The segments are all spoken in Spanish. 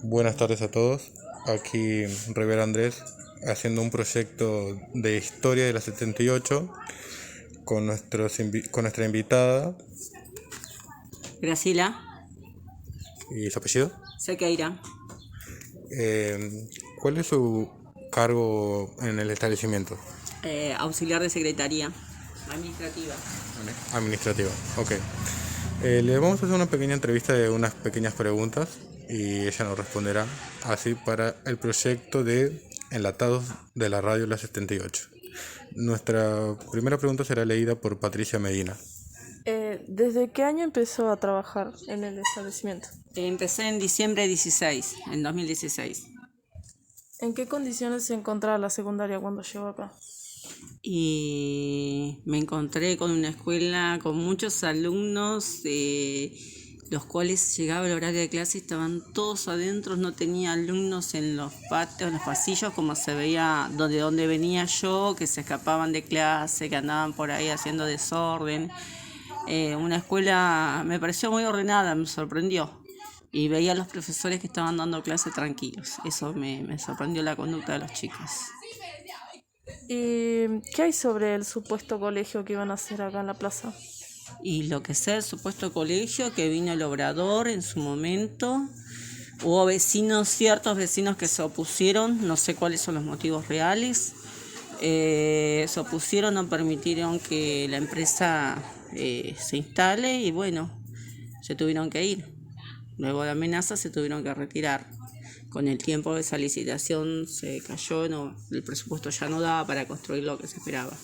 Buenas tardes a todos. Aquí Rivera Andrés haciendo un proyecto de historia de la 78 con, con nuestra invitada. Graciela ¿Y su apellido? Sequeira, ¿Cuál es su cargo en el establecimiento? auxiliar de secretaría administrativa. Administrativa. Ok. Le vamos a hacer una pequeña entrevista de unas pequeñas preguntas y ella nos responderá así para el proyecto de Enlatados de la Radio La 78. Nuestra primera pregunta será leída por Patricia Medina. ¿Desde qué año empezó a trabajar en el establecimiento? Empecé en diciembre 16, en 2016. ¿En qué condiciones se encontraba la secundaria cuando llegó acá? Y me encontré con una escuela con muchos alumnos, los cuales llegaba el horario de clase y estaban todos adentro, no tenía alumnos en los patios, en los pasillos, como se veía donde venía yo, que se escapaban de clase, que andaban por ahí haciendo desorden. Una escuela me pareció muy ordenada, me sorprendió. Y veía a los profesores que estaban dando clase tranquilos. Eso me sorprendió la conducta de los chicos. ¿Y qué hay sobre el supuesto colegio que iban a hacer acá en la plaza? Y lo que sea el supuesto colegio, que vino el obrador en su momento. Hubo vecinos, ciertos vecinos que se opusieron, no sé cuáles son los motivos reales. Se opusieron, no permitieron que la empresa se instale y bueno, se tuvieron que ir. Luego de amenazas se tuvieron que retirar. Con el tiempo de esa licitación se cayó, el presupuesto ya no daba para construir lo que se esperaba.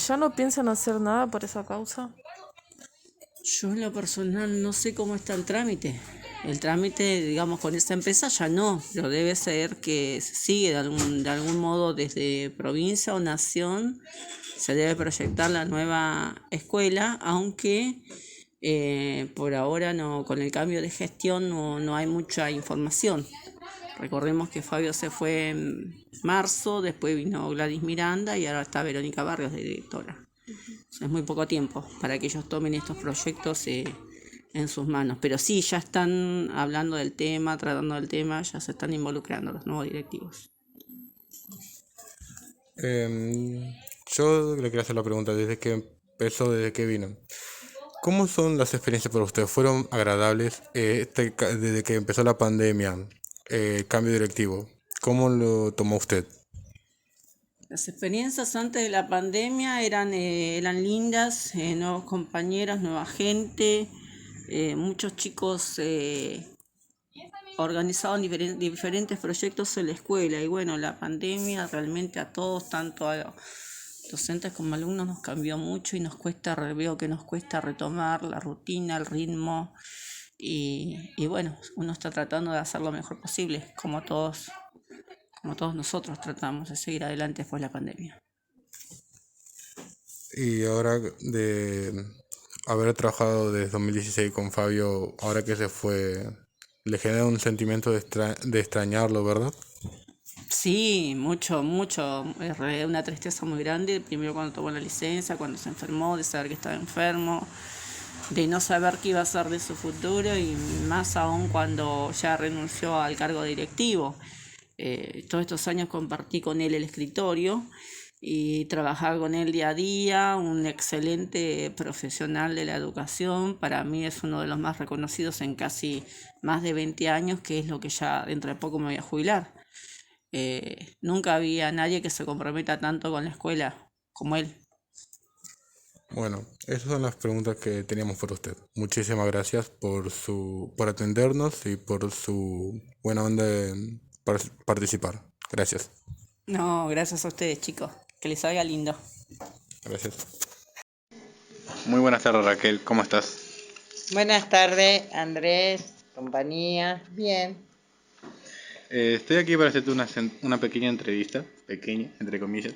¿Ya no piensan hacer nada por esa causa? Yo en lo personal no sé cómo está el trámite. El trámite, digamos, con esta empresa ya no, pero debe ser que se sigue de algún modo desde provincia o nación. Se debe proyectar la nueva escuela, aunque por ahora no, con el cambio de gestión no hay mucha información. Recordemos que Fabio se fue en marzo, después vino Gladys Miranda y ahora está Verónica Barrios de directora. Es muy poco tiempo para que ellos tomen estos proyectos en sus manos. Pero sí, ya están hablando del tema, tratando del tema, ya se están involucrando los nuevos directivos. Yo le quiero hacer la pregunta, desde que empezó, desde que vino. ¿Cómo son las experiencias para ustedes? ¿Fueron agradables desde que empezó la pandemia, cambio directivo? ¿Cómo lo tomó usted? Las experiencias antes de la pandemia eran lindas, nuevos compañeros, nueva gente, muchos chicos organizaban diferentes proyectos en la escuela y bueno, la pandemia realmente a todos, tanto a docentes como alumnos, nos cambió mucho y veo que nos cuesta retomar la rutina, el ritmo y bueno, uno está tratando de hacer lo mejor posible, como todos nosotros tratamos de seguir adelante después de la pandemia. Y ahora de haber trabajado desde 2016 con Fabio, ahora que se fue, le genera un sentimiento de extrañarlo, ¿verdad? Sí, mucho, es una tristeza muy grande, primero cuando tomó la licencia, cuando se enfermó, de saber que estaba enfermo, de no saber qué iba a ser de su futuro y más aún cuando ya renunció al cargo directivo. Todos estos años compartí con él el escritorio y trabajar con él día a día, un excelente profesional de la educación, para mí es uno de los más reconocidos en casi más de 20 años, que es lo que ya dentro de poco me voy a jubilar. Nunca había nadie que se comprometa tanto con la escuela como él. Bueno, esas son las preguntas que teníamos por usted. Muchísimas gracias por atendernos y por su buena onda en participar. Gracias. No, gracias a ustedes, chicos. Que les salga lindo. Gracias. Muy buenas tardes, Raquel. ¿Cómo estás? Buenas tardes, Andrés, compañía. Bien. Estoy aquí para hacerte una pequeña entrevista, pequeña, entre comillas,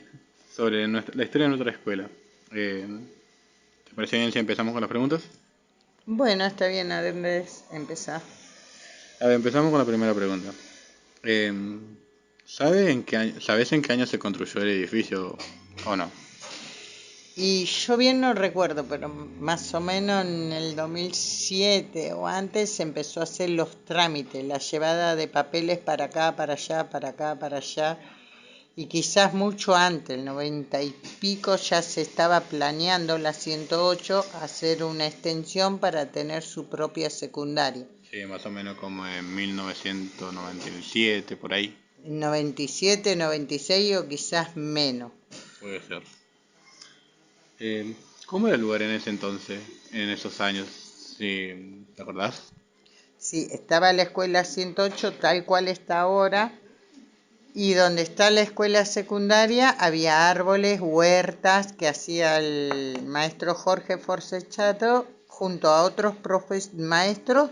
sobre la historia de nuestra escuela. ¿Te parece bien si empezamos con las preguntas? Bueno, está bien, Andrés, empezar. A ver, empezamos con la primera pregunta. ¿Sabes en qué año se construyó el edificio o no? Y yo bien no recuerdo, pero más o menos en el 2007 o antes se empezó a hacer los trámites, la llevada de papeles para acá, para allá, para acá, para allá. Y quizás mucho antes, el 90 y pico, ya se estaba planeando la 108 hacer una extensión para tener su propia secundaria. Sí, más o menos como en 1997, por ahí. 97, 96 o quizás menos. Puede ser. ¿Cómo era el lugar en ese entonces, en esos años? Sí, ¿te acordás? Sí, estaba la escuela 108 tal cual está ahora. Y donde está la escuela secundaria había árboles, huertas que hacía el maestro Jorge Forcechato junto a otros maestros,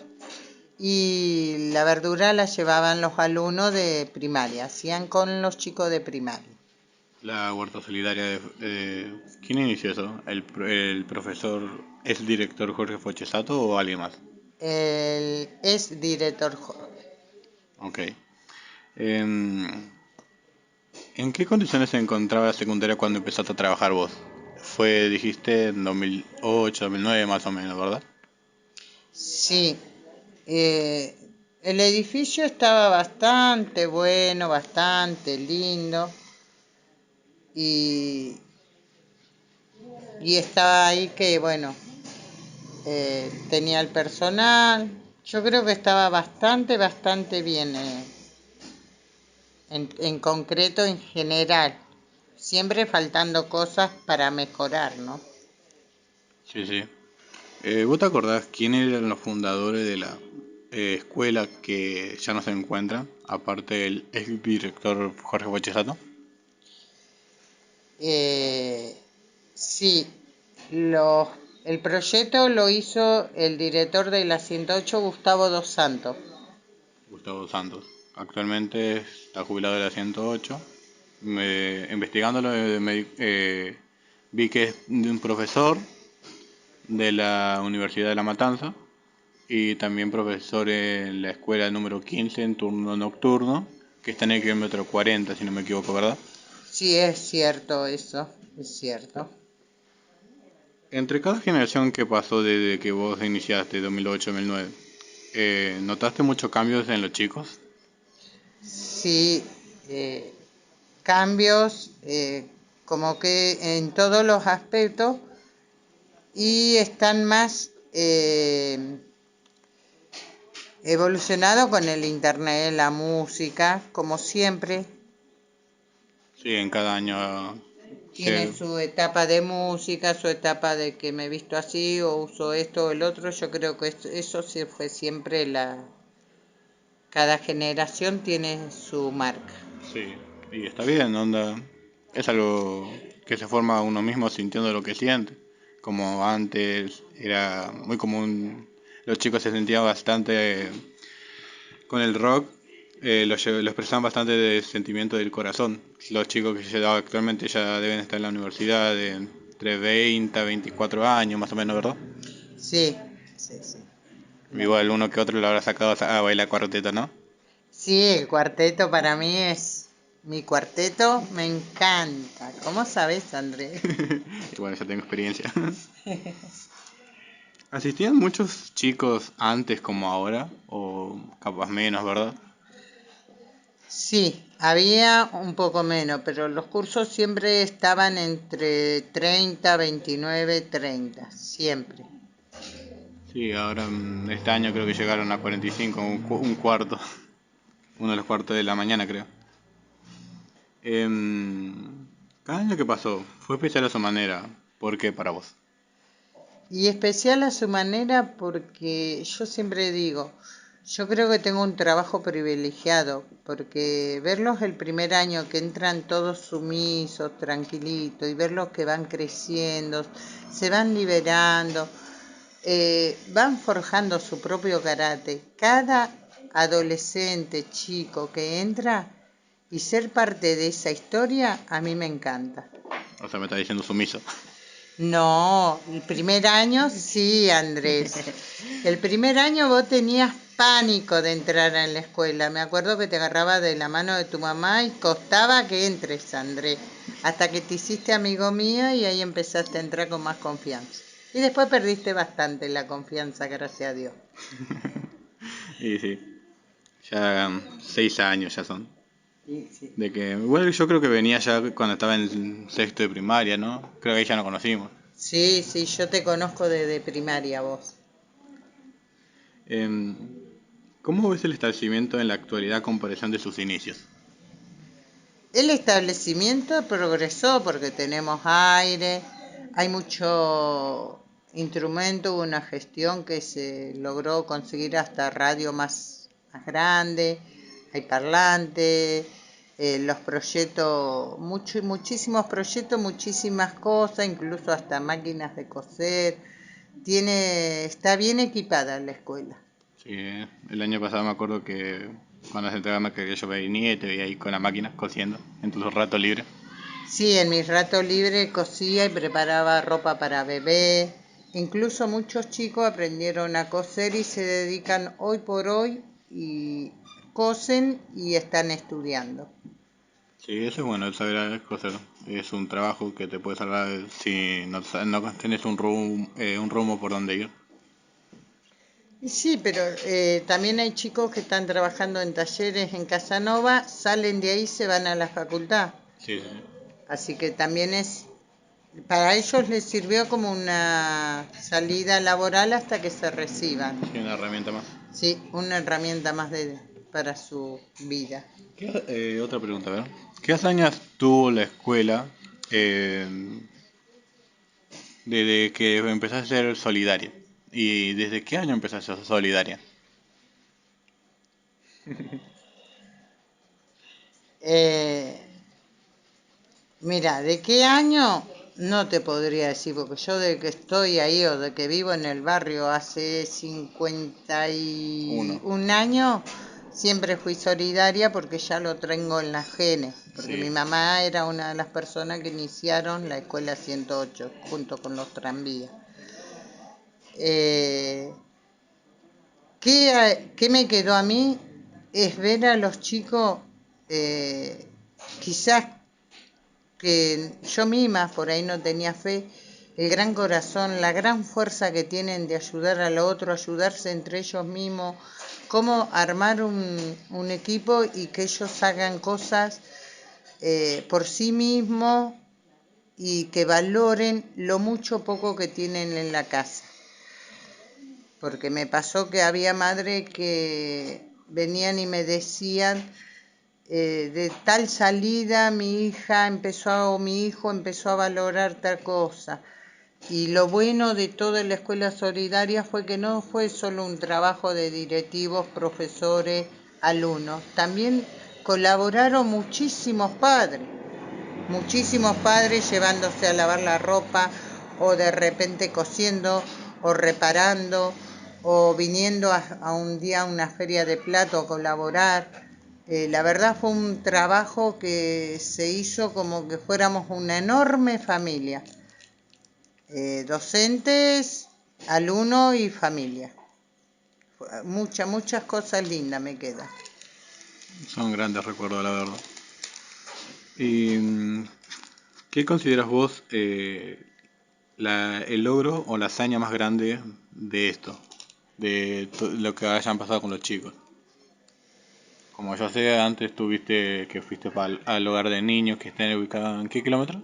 y la verdura la llevaban los alumnos de primaria, hacían con los chicos de primaria. La huerta solidaria ¿quién inició eso? ¿El profesor, es el director Jorge Fochesato o alguien más? El es director Jorge. Ok. Em, ¿En qué condiciones se encontraba la secundaria cuando empezaste a trabajar vos? Fue, dijiste, en 2008, 2009 más o menos, ¿verdad? Sí, eh, el edificio estaba bastante bueno, bastante lindo, y, y estaba ahí que, bueno, tenía el personal. Yo creo que estaba bastante bien, en concreto, en general. Siempre faltando cosas para mejorar, ¿no? Sí, sí. ¿Vos te acordás quién eran los fundadores de la escuela que ya no se encuentran? Aparte del ex director Jorge Fochesato. Eh, sí, los, el proyecto lo hizo el director de la 108, Gustavo Dos Santos. Gustavo Santos. Actualmente está jubilado de la 108. Investigándolo, vi que es de un profesor de la Universidad de La Matanza y también profesor en la escuela número 15 en turno nocturno, que está en el kilómetro 40, si no me equivoco, ¿verdad? Sí, es cierto eso, es cierto. Entre cada generación que pasó desde que vos iniciaste, 2008-2009, ¿notaste muchos cambios en los chicos? Sí, eh, cambios, como que en todos los aspectos, y están más evolucionados con el internet, la música, como siempre. Sí, en cada año Tiene se... su etapa de música, su etapa de que me he visto así o uso esto o el otro. Yo creo que eso sí fue siempre la... Cada generación tiene su marca. Sí, y está bien, onda. Es algo que se forma uno mismo sintiendo lo que siente. Como antes era muy común, los chicos se sentían bastante con el rock, lo expresaban bastante de sentimiento del corazón. Los chicos que actualmente ya deben estar en la universidad de entre 20 a 24 años, más o menos, ¿verdad? Sí, sí, sí. Igual uno que otro lo habrá sacado a bailar cuarteto, ¿no? Sí, el cuarteto para mí es... Mi cuarteto me encanta. ¿Cómo sabes, Andrés? Y bueno, ya tengo experiencia. ¿Asistían muchos chicos antes como ahora? O capaz menos, ¿verdad? Sí, había un poco menos, pero los cursos siempre estaban entre 30, 29, 30, siempre. Sí, ahora este año creo que llegaron a 45, un cuarto. Uno de los cuartos de la mañana, creo. Cada año que pasó fue especial a su manera. ¿Por qué para vos? Y especial a su manera porque yo siempre digo, yo creo que tengo un trabajo privilegiado, porque verlos el primer año que entran todos sumisos, tranquilitos, y verlos que van creciendo, se van liberando, van forjando su propio carácter. Cada adolescente, chico que entra, y ser parte de esa historia, a mí me encanta. O sea, me está diciendo sumiso. No, el primer año sí, Andrés. El primer año vos tenías pánico de entrar en la escuela. Me acuerdo que te agarraba de la mano de tu mamá y costaba que entres, Andrés. hasta que te hiciste amigo mío y ahí empezaste a entrar con más confianza. Y después perdiste bastante la confianza, gracias a Dios. Y sí, ya 6 años ya son. Y sí. De que, bueno, yo creo que venía ya cuando estaba en sexto de primaria, ¿no? Creo que ahí ya nos conocimos. Sí, yo te conozco desde primaria vos. Em, ¿Cómo ves el establecimiento en la actualidad a comparación de sus inicios? El establecimiento progresó porque tenemos aire, hay mucho instrumento, hubo una gestión que se logró conseguir hasta radio más grande, hay parlantes, los proyectos, muchísimos proyectos, muchísimas cosas, incluso hasta máquinas de coser. Está bien equipada la escuela. Sí, el año pasado me acuerdo que cuando se entregaba que yo venía y te veía ahí con la máquina cosiendo en tus ratos libres. Sí, en mis ratos libres cosía y preparaba ropa para bebé. Incluso muchos chicos aprendieron a coser y se dedican hoy por hoy y cosen y están estudiando. Sí, eso es bueno, el saber coser. Es un trabajo que te puede salvar si no tenés un rumbo por donde ir. Y sí, pero también hay chicos que están trabajando en talleres en Casanova, salen de ahí y se van a la facultad. Sí, sí. Así que también para ellos les sirvió como una salida laboral hasta que se reciban. Sí, una herramienta más. Sí, una herramienta más para su vida. Otra pregunta, a ver. ¿Qué hazañas tuvo la escuela eh, desde que empezaste a ser solidaria? ¿Y desde qué año empezaste a ser solidaria? Eh, Mira, ¿de qué año? No te podría decir, porque yo de que estoy ahí o de que vivo en el barrio hace 51 años, siempre fui solidaria porque ya lo tengo en las genes, porque Sí. mi mamá era una de las personas que iniciaron la escuela 108 junto con los tranvías. Eh, ¿Qué me quedó a mí? Es ver a los chicos, quizás que yo misma por ahí no tenía fe, el gran corazón, la gran fuerza que tienen de ayudar al otro, ayudarse entre ellos mismos, cómo armar un equipo y que ellos hagan cosas por sí mismos y que valoren lo mucho o poco que tienen en la casa. Porque me pasó que había madres que venían y me decían, de tal salida mi hijo empezó a valorar tal cosa. Y lo bueno de toda la escuela solidaria fue que no fue solo un trabajo de directivos, profesores, alumnos, también colaboraron muchísimos padres llevándose a lavar la ropa o de repente cosiendo o reparando o viniendo a un día a una feria de plato a colaborar. La verdad fue un trabajo que se hizo como que fuéramos una enorme familia, docentes, alumnos y familia. Muchas cosas lindas me quedan. Son grandes recuerdos, la verdad. ¿Y qué consideras vos el logro o la hazaña más grande de esto? De lo que hayan pasado con los chicos. Como yo sé, antes tuviste que fuiste al hogar de niños que están ubicados en qué kilómetro.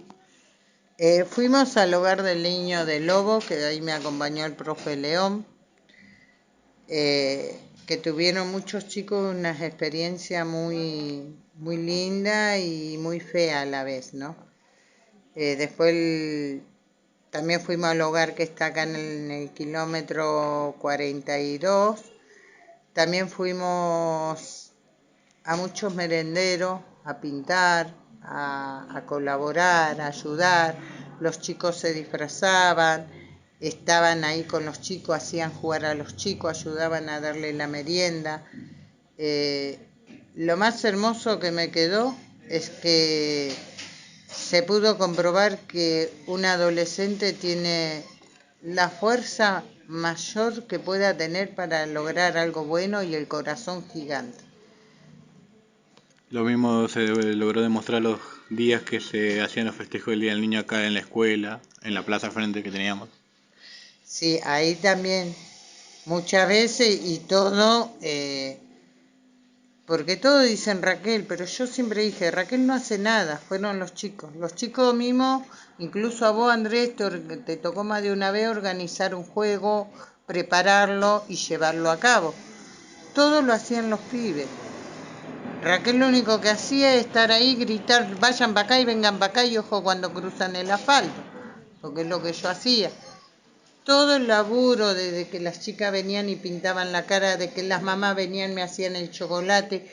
Fuimos al hogar del niño de Lobo, que ahí me acompañó el profe León, que tuvieron muchos chicos unas experiencias muy lindas y muy feas a la vez, ¿no? Después también fuimos al hogar que está acá en el kilómetro 42. También fuimos a muchos merenderos a pintar, a colaborar, a ayudar. Los chicos se disfrazaban, estaban ahí con los chicos, hacían jugar a los chicos, ayudaban a darle la merienda. Lo más hermoso que me quedó es que se pudo comprobar que un adolescente tiene la fuerza mayor que pueda tener para lograr algo bueno y el corazón gigante. Lo mismo se logró demostrar los días que se hacían los festejos del Día del Niño acá en la escuela, en la plaza al frente que teníamos. Sí, ahí también muchas veces y todo, porque todos dicen Raquel, pero yo siempre dije, Raquel no hace nada, fueron los chicos. Los chicos mismos, incluso a vos Andrés, te tocó más de una vez organizar un juego, prepararlo y llevarlo a cabo. Todo lo hacían los pibes. Raquel lo único que hacía es estar ahí, gritar, vayan para acá y vengan para acá y ojo cuando cruzan el asfalto, porque es lo que yo hacía. Todo el laburo, desde que las chicas venían y pintaban la cara, de que las mamás venían y me hacían el chocolate,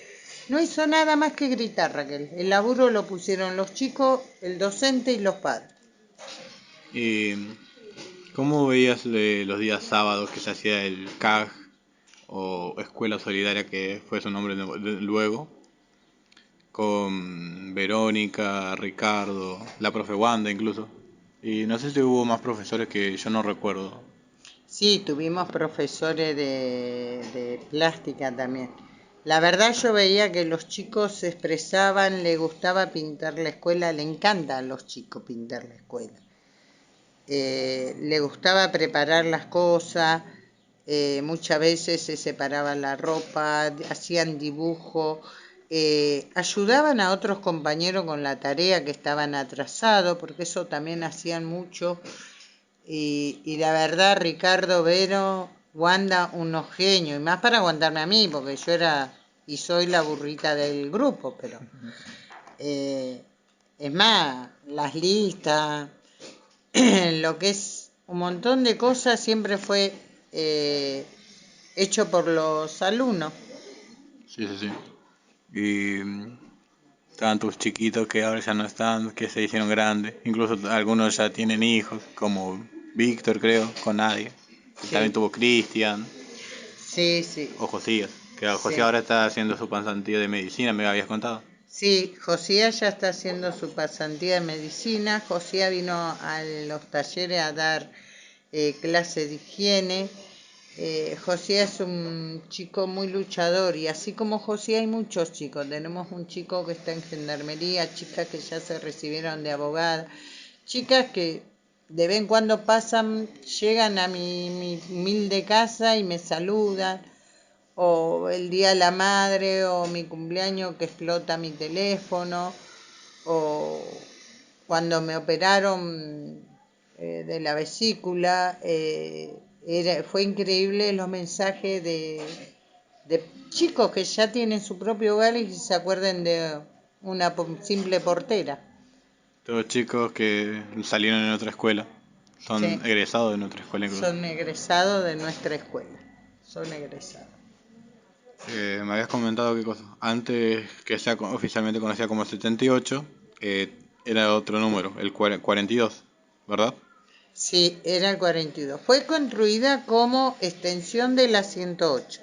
no hizo nada más que gritar, Raquel. El laburo lo pusieron los chicos, el docente y los padres. ¿Y cómo veías los días sábados que se hacía el CAG o Escuela Solidaria, que fue su nombre luego, con Verónica, Ricardo, la profe Wanda incluso? Y no sé si hubo más profesores que yo no recuerdo. Sí, tuvimos profesores de plástica también. La verdad yo veía que los chicos se expresaban, le gustaba pintar la escuela, le encanta a los chicos pintar la escuela. Le gustaba preparar las cosas, muchas veces se separaban la ropa, hacían dibujo, ayudaban a otros compañeros con la tarea que estaban atrasados, porque eso también hacían mucho. Y la verdad, Ricardo, Vero, Wanda, unos genios, y más para aguantarme a mí, porque yo era y soy la burrita del grupo, pero es más, las listas, lo que es un montón de cosas siempre fue hecho por los alumnos. Sí, sí, sí. Y estaban tus chiquitos que ahora ya no están, que se hicieron grandes. Incluso algunos ya tienen hijos, como Víctor, creo, con nadie. También Sí, tuvo Cristian sí, sí, o Josías, que Josías sí. ahora está haciendo su pasantía de medicina, me habías contado. Sí, Josías ya está haciendo su pasantía de medicina. Josías vino a los talleres a dar clase de higiene. Josías es un chico muy luchador y así como Josías hay muchos chicos. Tenemos un chico que está en gendarmería, chicas que ya se recibieron de abogada, chicas que de vez en cuando pasan, llegan a mi humilde casa y me saludan, o el día de la madre, o mi cumpleaños que explota mi teléfono, o cuando me operaron de la vesícula, fue increíble los mensajes de chicos que ya tienen su propio hogar y se acuerden de una simple portera. Todos chicos que salieron en otra escuela, son Sí, egresados de nuestra escuela incluso. son egresados de nuestra escuela, son egresados. Me habías comentado qué cosa. Antes que sea oficialmente conocida como 78, era otro número, el 42, ¿verdad? Sí, era el 42. Fue construida como extensión de la 108.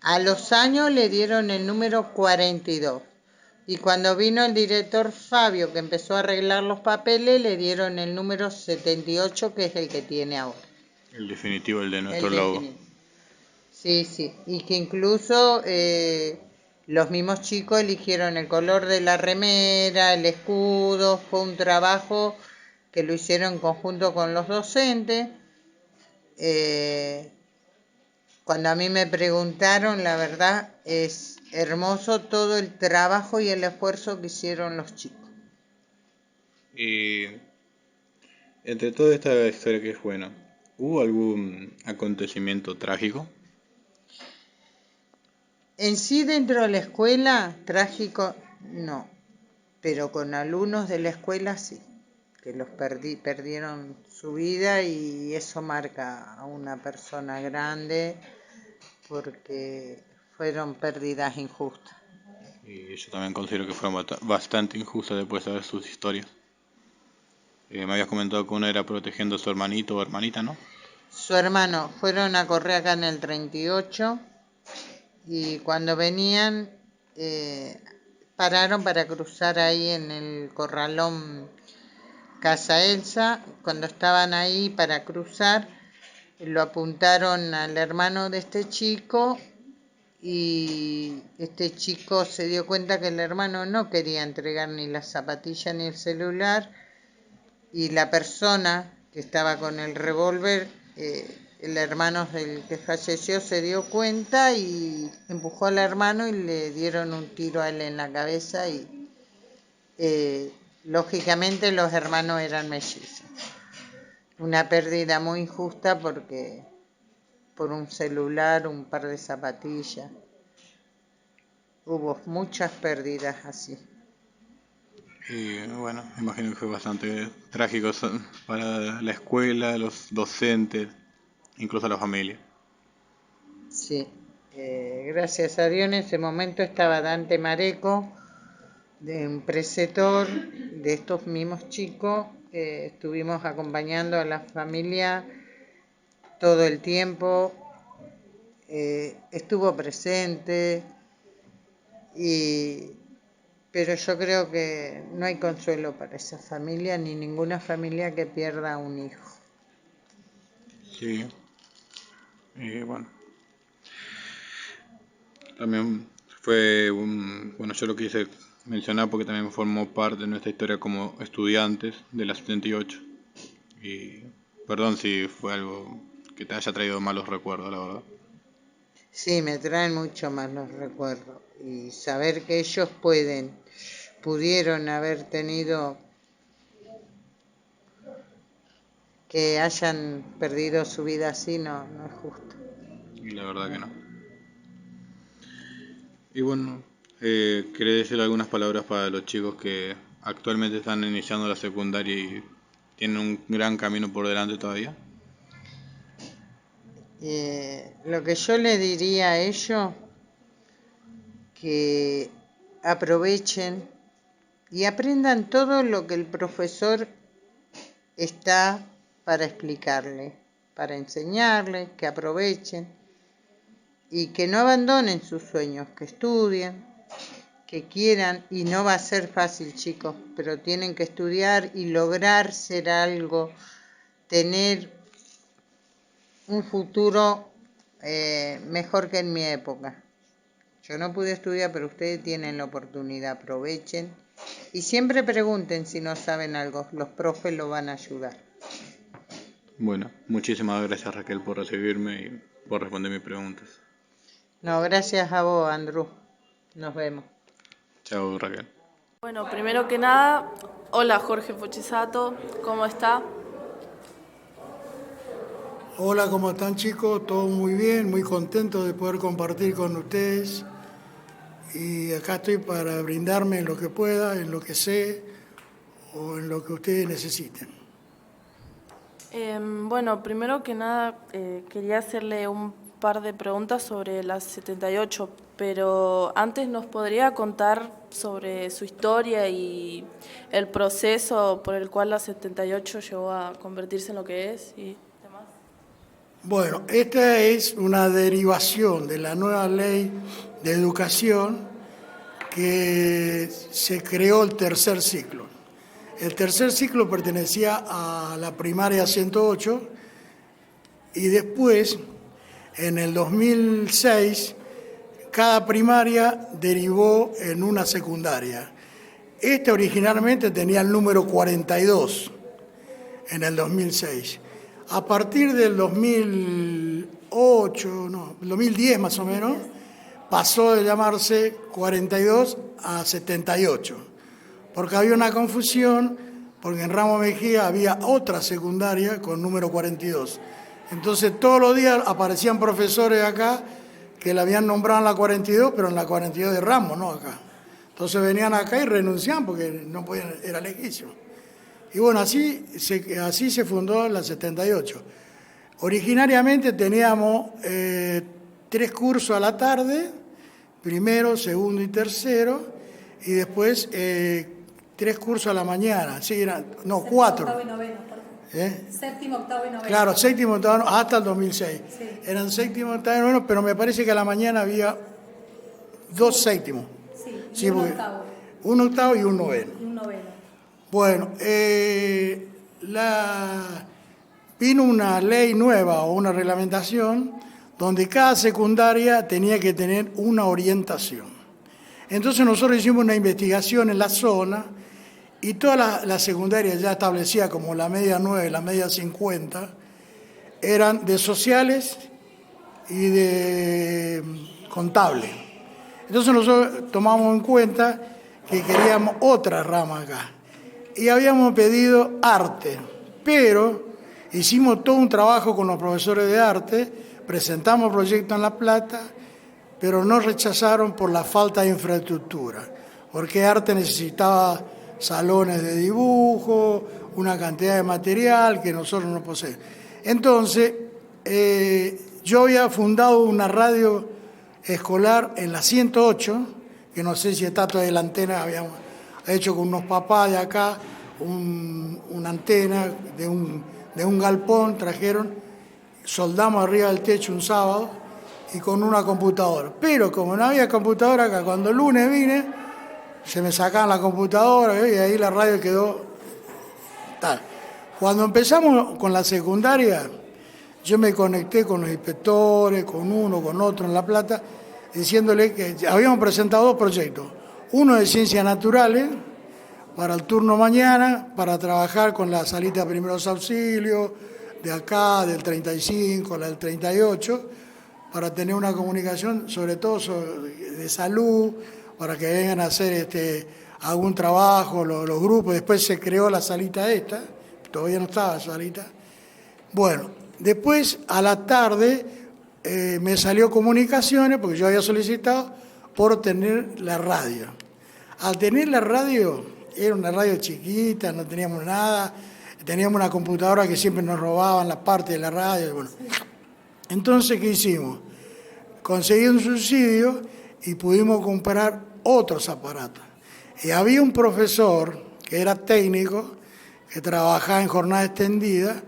A los años le dieron el número 42. Y cuando vino el director Fabio, que empezó a arreglar los papeles, le dieron el número 78, que es el que tiene ahora. El definitivo, el de nuestro El logo. definitivo. Sí, sí. Y que incluso los mismos chicos eligieron el color de la remera, el escudo. Fue un trabajo que lo hicieron en conjunto con los docentes. Cuando a mí me preguntaron, la verdad es hermoso todo el trabajo y el esfuerzo que hicieron los chicos. Y entre toda esta historia que es buena, ¿hubo algún acontecimiento trágico? En sí, dentro de la escuela, trágico, no, pero con alumnos de la escuela sí, que los perdieron su vida y eso marca a una persona grande porque fueron pérdidas injustas. Y yo también considero que fueron bastante injustas después de saber sus historias. Me habías comentado que uno era protegiendo a su hermanito o hermanita, ¿no? Su hermano fueron a correr acá en el 38 y cuando venían pararon para cruzar ahí en el corralón Casa Elsa. Cuando estaban ahí para cruzar, lo apuntaron al hermano de este chico y este chico se dio cuenta que el hermano no quería entregar ni la zapatilla ni el celular, y la persona que estaba con el revólver, el hermano del que falleció, se dio cuenta y empujó al hermano y le dieron un tiro a él en la cabeza y lógicamente los hermanos eran mellizos. Una pérdida muy injusta porque por un celular, un par de zapatillas, hubo muchas pérdidas así. Y bueno, me imagino que fue bastante trágico para la escuela, los docentes, incluso la familia. Sí, gracias a Dios en ese momento estaba Dante Mareco, de un preceptor de estos mismos chicos. Estuvimos acompañando a la familia todo el tiempo, estuvo presente, pero yo creo que no hay consuelo para esa familia ni ninguna familia que pierda a un hijo. Sí, y bueno, también fue bueno, yo lo quise mencionar porque también formó parte de nuestra historia como estudiantes de la 78. Y perdón si fue algo que te haya traído malos recuerdos, la verdad. Sí, me traen mucho más los recuerdos. Y saber que ellos pudieron haber tenido, que hayan perdido su vida así, no es justo. Y la verdad que no. Y bueno, quería decir algunas palabras para los chicos que actualmente están iniciando la secundaria y tienen un gran camino por delante todavía. Lo que yo le diría a ellos, que aprovechen y aprendan todo lo que el profesor está para explicarle, para enseñarles, que aprovechen y que no abandonen sus sueños, que estudien, que quieran, y no va a ser fácil, chicos, pero tienen que estudiar y lograr ser algo, tener un futuro mejor que en mi época. Yo no pude estudiar, pero ustedes tienen la oportunidad, aprovechen y siempre pregunten si no saben algo, los profes lo van a ayudar. Bueno, muchísimas gracias Raquel por recibirme y por responder mis preguntas. No, gracias a vos, Andrew. Nos vemos. Chao Raquel. Bueno, primero que nada, hola Jorge Fochisato, ¿cómo está? Hola, ¿cómo están chicos? Todo muy bien, muy contento de poder compartir con ustedes. Y acá estoy para brindarme en lo que pueda, en lo que sé o en lo que ustedes necesiten. Bueno, primero que nada quería hacerle un par de preguntas sobre las 78, pero antes nos podría contar sobre su historia y el proceso por el cual la 78 llegó a convertirse en lo que es y demás. Bueno, esta es una derivación de la nueva ley de educación que se creó el tercer ciclo. El tercer ciclo pertenecía a la primaria 108 y después, en el 2006, cada primaria derivó en una secundaria. Esta originalmente tenía el número 42 en el 2006. A partir del 2010 más o menos, pasó de llamarse 42 a 78, porque había una confusión, porque en Ramos Mejía había otra secundaria con número 42. Entonces todos los días aparecían profesores acá que la habían nombrado en la 42, pero en la 42 de Ramos, no acá. Entonces venían acá y renunciaban porque no podían, era lejísimo. Y bueno, así se fundó la 78. Originariamente teníamos 3 cursos a la tarde, primero, segundo y tercero, y después 3 cursos a la mañana. Sí, no, 4. Octavo y noveno, séptimo, octavo y noveno. Claro, séptimo, octavo, hasta el 2006. Sí. Eran séptimo, octavo y noveno, pero me parece que a la mañana había 2 séptimos. Sí, y un octavo. Un octavo y un noveno. Y un noveno. Bueno, vino una ley nueva o una reglamentación donde cada secundaria tenía que tener una orientación. Entonces nosotros hicimos una investigación en la zona y todas las secundarias ya establecidas como la media 9, la media 50, eran de sociales y de contable. Entonces nosotros tomamos en cuenta que queríamos otra rama acá. Y habíamos pedido arte, pero hicimos todo un trabajo con los profesores de arte, presentamos proyectos en La Plata, pero nos rechazaron por la falta de infraestructura, porque arte necesitaba salones de dibujo, una cantidad de material que nosotros no poseemos. Entonces, yo había fundado una radio escolar en la 108, que no sé si está todavía la antena, habíamos hecho con unos papás de acá una antena de un galpón, trajeron, soldamos arriba del techo un sábado y con una computadora. Pero como no había computadora acá, cuando el lunes vine, se me sacaban la computadora y ahí la radio quedó tal. Cuando empezamos con la secundaria, yo me conecté con los inspectores, con uno, con otro en La Plata, diciéndole que habíamos presentado 2 proyectos. Uno de ciencias naturales, para el turno mañana, para trabajar con la salita de primeros auxilios, de acá, del 35, la del 38, para tener una comunicación, sobre todo de salud, para que vengan a hacer algún trabajo, los grupos. Después se creó la salita esta, todavía no estaba la salita. Bueno, después a la tarde me salió comunicaciones, porque yo había solicitado, por tener la radio. Al tener la radio, era una radio chiquita, no teníamos nada, teníamos una computadora que siempre nos robaban la parte de la radio. Bueno. Entonces, ¿qué hicimos? Conseguí un subsidio y pudimos comprar otros aparatos. Y había un profesor que era técnico, que trabajaba en jornada extendida,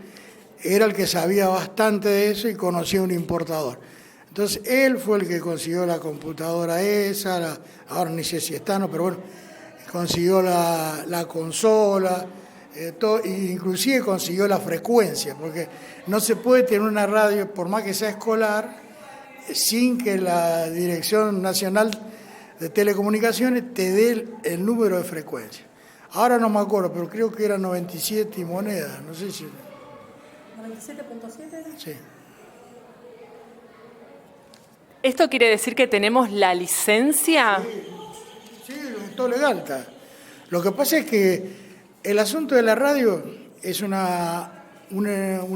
era el que sabía bastante de eso y conocía un importador. Entonces, él fue el que consiguió la computadora esa, ahora ni sé si está, no, pero bueno, consiguió la consola, todo, inclusive consiguió la frecuencia, porque no se puede tener una radio, por más que sea escolar, sin que la Dirección Nacional de Telecomunicaciones te dé el número de frecuencia. Ahora no me acuerdo, pero creo que era 97 y moneda, no sé si... ¿97.7? Sí. ¿Esto quiere decir que tenemos la licencia? Sí, todo legal está. Lo que pasa es que el asunto de la radio es una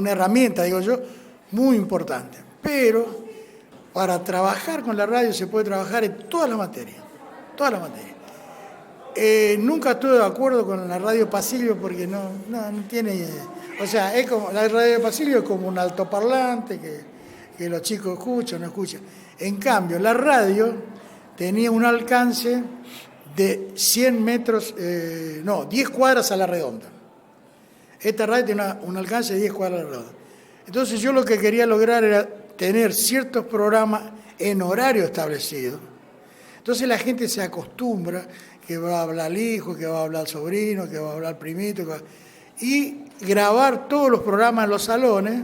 herramienta, digo yo, muy importante. Pero para trabajar con la radio se puede trabajar en todas las materias. Todas las materias. Nunca estuve de acuerdo con la radio pasillo porque no tiene... O sea, es como, la radio pasillo es como un altoparlante que los chicos escuchan, no escuchan. En cambio, la radio tenía un alcance de 100 metros, 10 cuadras a la redonda. Esta radio tiene un alcance de 10 cuadras a la redonda. Entonces yo lo que quería lograr era tener ciertos programas en horario establecido. Entonces la gente se acostumbra que va a hablar el hijo, que va a hablar el sobrino, que va a hablar el primito, y grabar todos los programas en los salones.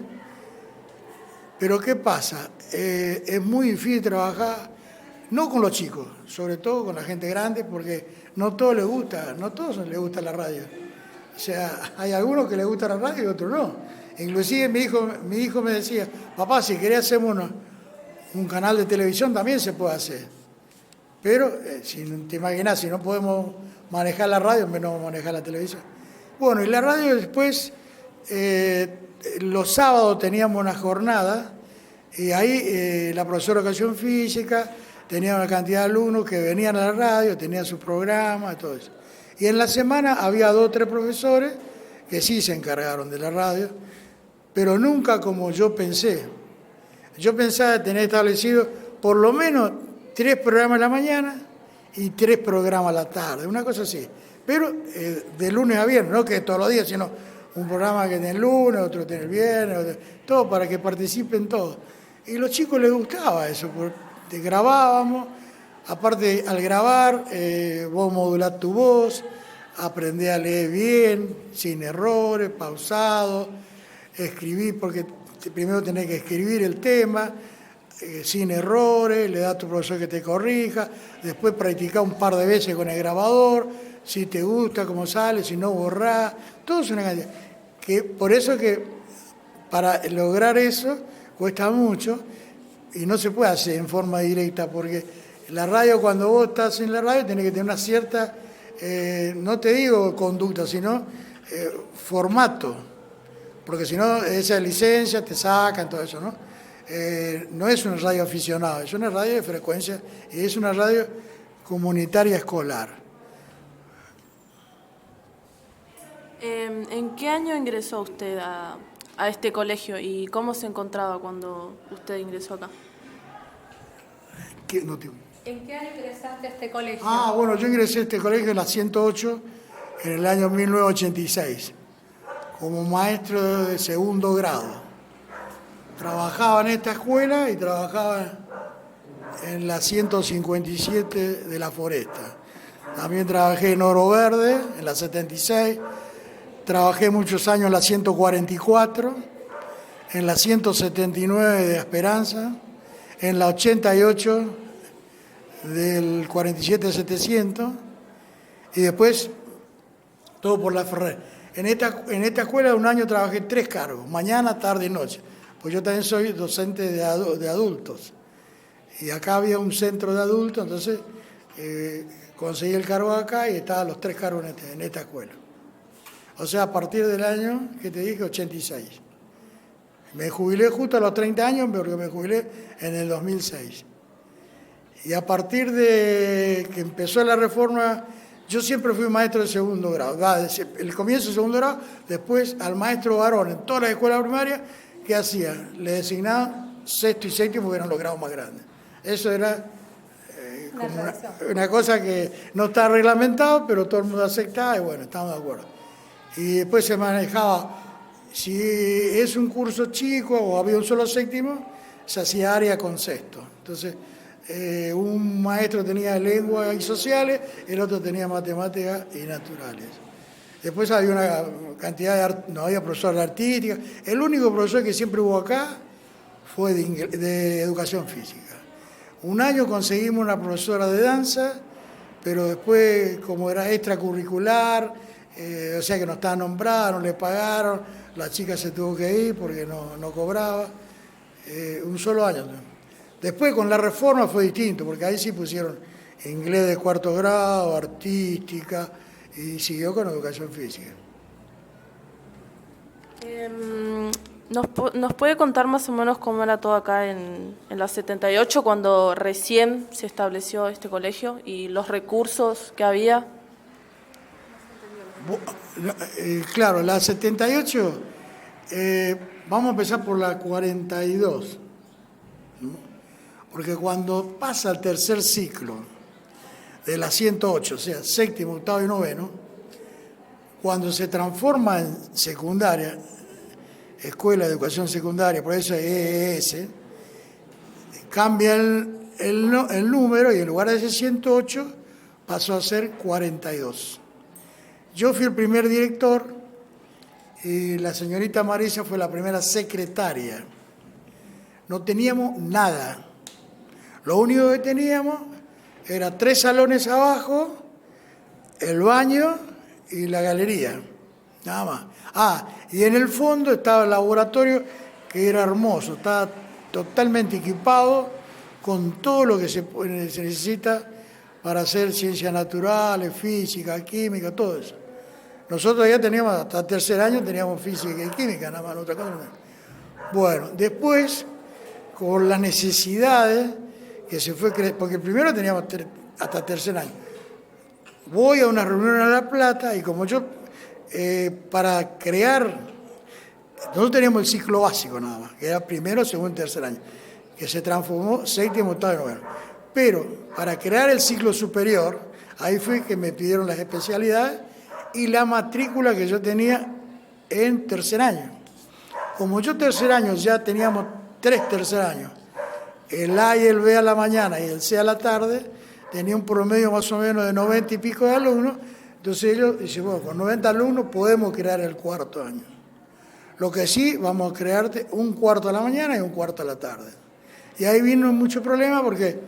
Pero ¿qué pasa? Es muy difícil trabajar, no con los chicos, sobre todo con la gente grande, porque no a todos les gusta la radio. O sea, hay algunos que les gusta la radio y otros no. Inclusive mi hijo me decía, papá, si querés hacemos un canal de televisión también se puede hacer. Pero, si te imaginas, si no podemos manejar la radio, menos manejar la televisión. Bueno, y la radio después, los sábados teníamos una jornada, y ahí la profesora de educación física tenía una cantidad de alumnos que venían a la radio, tenían sus programas, todo eso. Y en la semana había 2 o 3 profesores que sí se encargaron de la radio, pero nunca como yo pensé. Yo pensaba tener establecido por lo menos 3 programas a la mañana y 3 programas a la tarde, una cosa así. Pero de lunes a viernes, no que todos los días, sino un programa que tiene el lunes, otro tiene el viernes, todo para que participen todos. Y a los chicos les gustaba eso, porque grabábamos, aparte al grabar, vos modulás tu voz, aprendés a leer bien, sin errores, pausado, escribir, porque primero tenés que escribir el tema, sin errores, le da a tu profesor que te corrija, después practicá un par de veces con el grabador, si te gusta cómo sale, si no borrá, todo es una cantidad. Que por eso que para lograr eso cuesta mucho y no se puede hacer en forma directa, porque la radio, cuando vos estás en la radio, tenés que tener una cierta, no te digo conducta, sino formato, porque si no, esa licencia te sacan, todo eso, ¿no? No es una radio aficionada, es una radio de frecuencia y es una radio comunitaria escolar. ¿En qué año ingresó usted a este colegio y cómo se encontraba cuando usted ingresó acá? No te... ¿En qué año ingresaste a este colegio? Bueno, yo ingresé a este colegio en la 108 en el año 1986, como maestro de segundo grado. Trabajaba en esta escuela y trabajaba en la 157 de la Foresta. También trabajé en Oro Verde, en la 76. Trabajé muchos años en la 144, en la 179 de Esperanza, en la 88 del 47-700 y después todo por la Ferrer. En esta escuela un año trabajé 3 cargos, mañana, tarde y noche, pues yo también soy docente de adultos. Y acá había un centro de adultos, entonces conseguí el cargo acá y estaban los 3 cargos en esta escuela. O sea, a partir del año que te dije, 86. Me jubilé justo a los 30 años, porque me jubilé en el 2006. Y a partir de que empezó la reforma, yo siempre fui maestro de segundo grado. El comienzo de segundo grado, después al maestro varón en todas las escuelas primarias, ¿qué hacía? Le designaban sexto y séptimo, porque eran los grados más grandes. Eso era como una cosa que no está reglamentado, pero todo el mundo aceptaba y bueno, estamos de acuerdo. Y después se manejaba, si es un curso chico o había un solo séptimo, se hacía área con sexto. Entonces, un maestro tenía lengua y sociales, el otro tenía matemáticas y naturales. Después había una cantidad no había profesor de artística. El único profesor que siempre hubo acá fue de educación física. Un año conseguimos una profesora de danza, pero después, como era extracurricular, o sea que no estaba nombrada, no le pagaron, la chica se tuvo que ir porque no cobraba, un solo año. Después con la reforma fue distinto, porque ahí sí pusieron inglés de 4º grado, artística, y siguió con educación física. ¿Nos puede contar más o menos cómo era todo acá en la 78, cuando recién se estableció este colegio y los recursos que había? Claro, la 78, vamos a empezar por la 42, ¿no? Porque cuando pasa el tercer ciclo de la 108, o sea, séptimo, octavo y noveno, cuando se transforma en secundaria, Escuela de Educación Secundaria, por eso es EES, cambia el número y en lugar de ser 108 pasó a ser 42. Yo fui el primer director y la señorita Marisa fue la primera secretaria. No teníamos nada. Lo único que teníamos era 3 salones abajo, el baño y la galería, nada más. Y en el fondo estaba el laboratorio, que era hermoso, estaba totalmente equipado con todo lo que se necesita para hacer ciencias naturales, física, química, todo eso. Nosotros ya teníamos, hasta tercer año teníamos física y química, nada más, otra cosa no. Bueno, después, con las necesidades que se fue creciendo, porque primero teníamos hasta tercer año. Voy a una reunión a La Plata y como yo, para crear, nosotros teníamos el ciclo básico nada más, que era primero, segundo y tercer año, que se transformó séptimo, octavo y noveno. Pero para crear el ciclo superior, ahí fue que me pidieron las especialidades y la matrícula que yo tenía en tercer año. Como yo tercer año ya teníamos 3 tercer años, el A y el B a la mañana y el C a la tarde, tenía un promedio más o menos de 90 y pico de alumnos, entonces ellos dicen, bueno, con 90 alumnos podemos crear el cuarto año. Lo que sí, vamos a crearte un cuarto a la mañana y un cuarto a la tarde. Y ahí vino mucho problema porque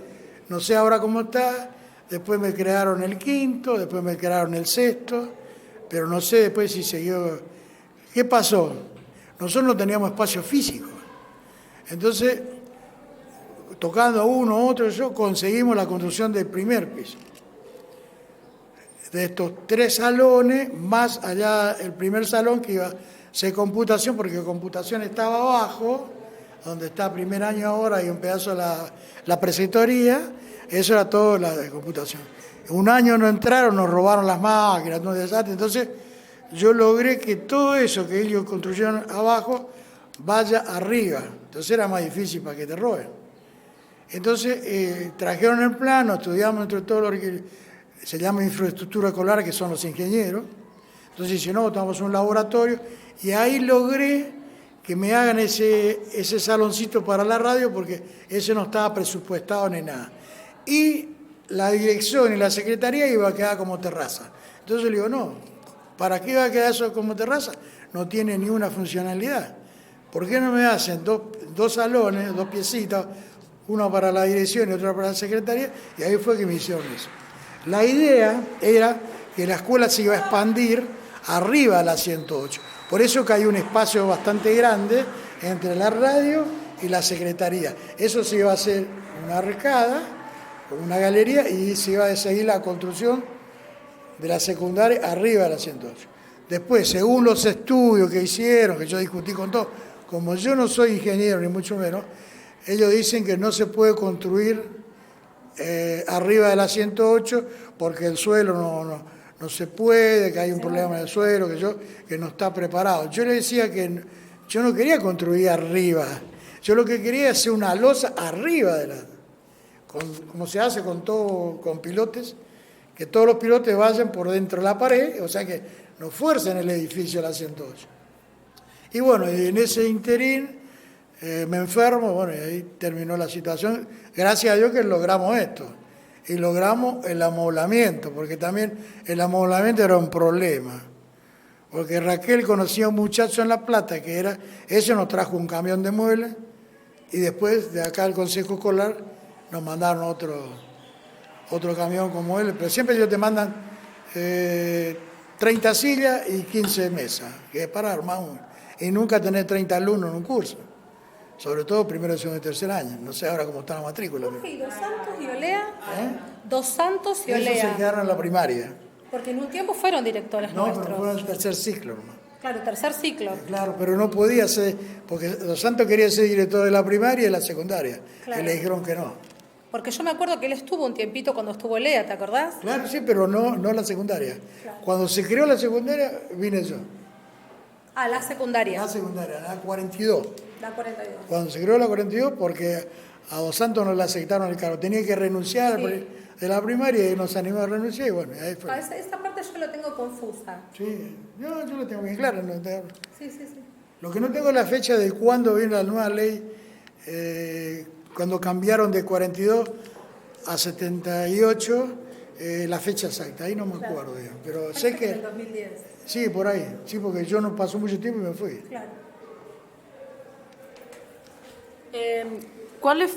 no sé ahora cómo está, después me crearon el quinto, después me crearon el sexto, pero no sé después si siguió. ¿Qué pasó? Nosotros no teníamos espacio físico. Entonces, tocando uno, otro, yo conseguimos la construcción del primer piso. De estos 3 salones, más allá el primer salón que iba a ser computación, porque computación estaba abajo, donde está primer año ahora, hay un pedazo de la preceptoría, eso era todo la de computación. Un año no entraron, nos robaron las máquinas, no desastre. Entonces yo logré que todo eso que ellos construyeron abajo vaya arriba. Entonces era más difícil para que te roben. Entonces trajeron el plano, estudiamos entre todos los que se llama infraestructura escolar, que son los ingenieros. Entonces si no, estamos en un laboratorio y ahí logré que me hagan ese saloncito para la radio porque ese no estaba presupuestado ni nada. Y la dirección y la secretaría iba a quedar como terraza. Entonces le digo, no, ¿para qué iba a quedar eso como terraza? No tiene ni una funcionalidad. ¿Por qué no me hacen dos salones, 2 piecitas, uno para la dirección y otro para la secretaría? Y ahí fue que me hicieron eso. La idea era que la escuela se iba a expandir arriba de la 108. Por eso que hay un espacio bastante grande entre la radio y la secretaría. Eso se iba a hacer una arcada, una galería, y se iba a seguir la construcción de la secundaria arriba de la 108. Después, según los estudios que hicieron, que yo discutí con todos, como yo no soy ingeniero ni mucho menos, ellos dicen que no se puede construir arriba de la 108 porque el suelo no se puede, que hay un problema en el suelo, que no está preparado. Yo le decía que yo no quería construir arriba, yo lo que quería es hacer una losa arriba de como se hace con pilotes, que todos los pilotes vayan por dentro de la pared, o sea que no fuercen el edificio de la 108. Y bueno, en ese interín me enfermo, bueno, y ahí terminó la situación. Gracias a Dios que logramos esto. Y logramos el amoblamiento, porque también el amoblamiento era un problema. Porque Raquel conocía a un muchacho en La Plata, ese nos trajo un camión de muebles, y después de acá el Consejo Escolar nos mandaron otro camión con muebles, pero siempre ellos te mandan 30 sillas y 15 mesas, que es para armar y nunca tener 30 alumnos en un curso. Sobre todo primero, segundo y tercer año. No sé ahora cómo está la matrícula. ¿Y Dos Santos y Olea? Dos Santos y Esos Olea. se quedaron en la primaria. Porque en un tiempo fueron directores No, nuestros. pero fueron el tercer ciclo nomás. Claro, tercer ciclo. Claro, pero no podía ser, porque Dos Santos quería ser director de la primaria y de la secundaria. Claro. Y le dijeron que no. Porque yo me acuerdo que él estuvo un tiempito cuando estuvo Olea, ¿te acordás? Claro, sí, pero no la secundaria. Claro. Cuando se creó la secundaria, vine yo. Ah, la secundaria. La secundaria, la 42. La 42. Cuando se creó la 42, porque a Dos Santos no le aceptaron el cargo. Tenía que renunciar Sí. de la primaria y nos animó a renunciar y bueno, ahí fue. Esa parte yo lo tengo confusa. Sí, yo lo tengo bien claro. Sí, sí, sí. Lo que no tengo es la fecha de cuándo viene la nueva ley, cuando cambiaron de 42 a 78, la fecha exacta, ahí no me acuerdo, digamos, pero sé que... En el 2010. Sí, por ahí, sí, porque yo no pasó mucho tiempo y me fui. Claro. ¿Cuáles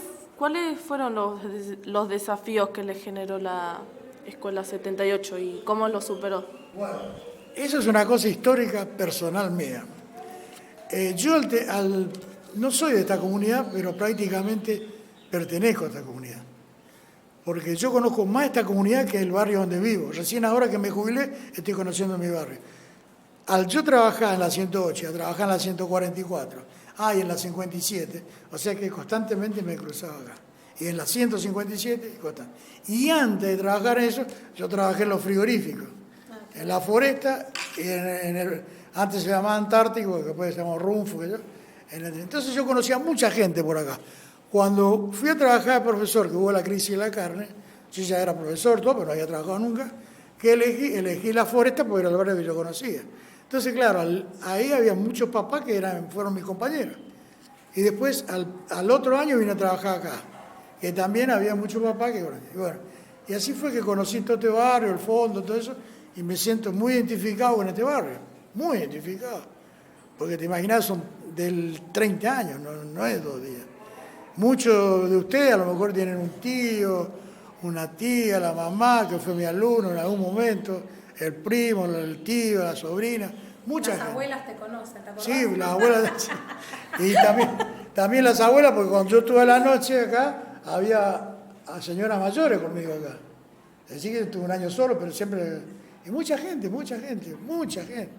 fueron los desafíos que le generó la Escuela 78 y cómo los superó? Bueno, eso es una cosa histórica personal mía. Yo no soy de esta comunidad, pero prácticamente pertenezco a esta comunidad. Porque yo conozco más esta comunidad que el barrio donde vivo. Recién ahora que me jubilé, estoy conociendo mi barrio. Al yo trabajar en la 108, a trabajar en la 144, y en la 57, o sea que constantemente me cruzaba acá. Y en la 157, constante. Y antes de trabajar en eso, yo trabajé en los frigoríficos, en la foresta, y antes se llamaba Antártico, que después se llamó Runfo. Entonces yo conocía a mucha gente por acá. Cuando fui a trabajar de profesor, que hubo la crisis de la carne, yo ya era profesor, todo, pero no había trabajado nunca, que elegí la foresta porque era el barrio que yo conocía. Entonces, claro, ahí había muchos papás que fueron mis compañeros. Y después, al otro año vine a trabajar acá, que también había muchos papás que conocí. Y así fue que conocí todo este barrio, el fondo, todo eso, y me siento muy identificado con este barrio, muy identificado. Porque te imaginas, son del 30 años, no es 2 días. Muchos de ustedes a lo mejor tienen un tío, una tía, la mamá, que fue mi alumno en algún momento, el primo, el tío, la sobrina, mucha Las gente. abuelas te conocen, ¿te acordás? Sí, las abuelas. Y también las abuelas, porque cuando yo estuve la noche acá, había a señoras mayores conmigo acá. Así que estuve un año solo, pero siempre... Y mucha gente, mucha gente, mucha gente.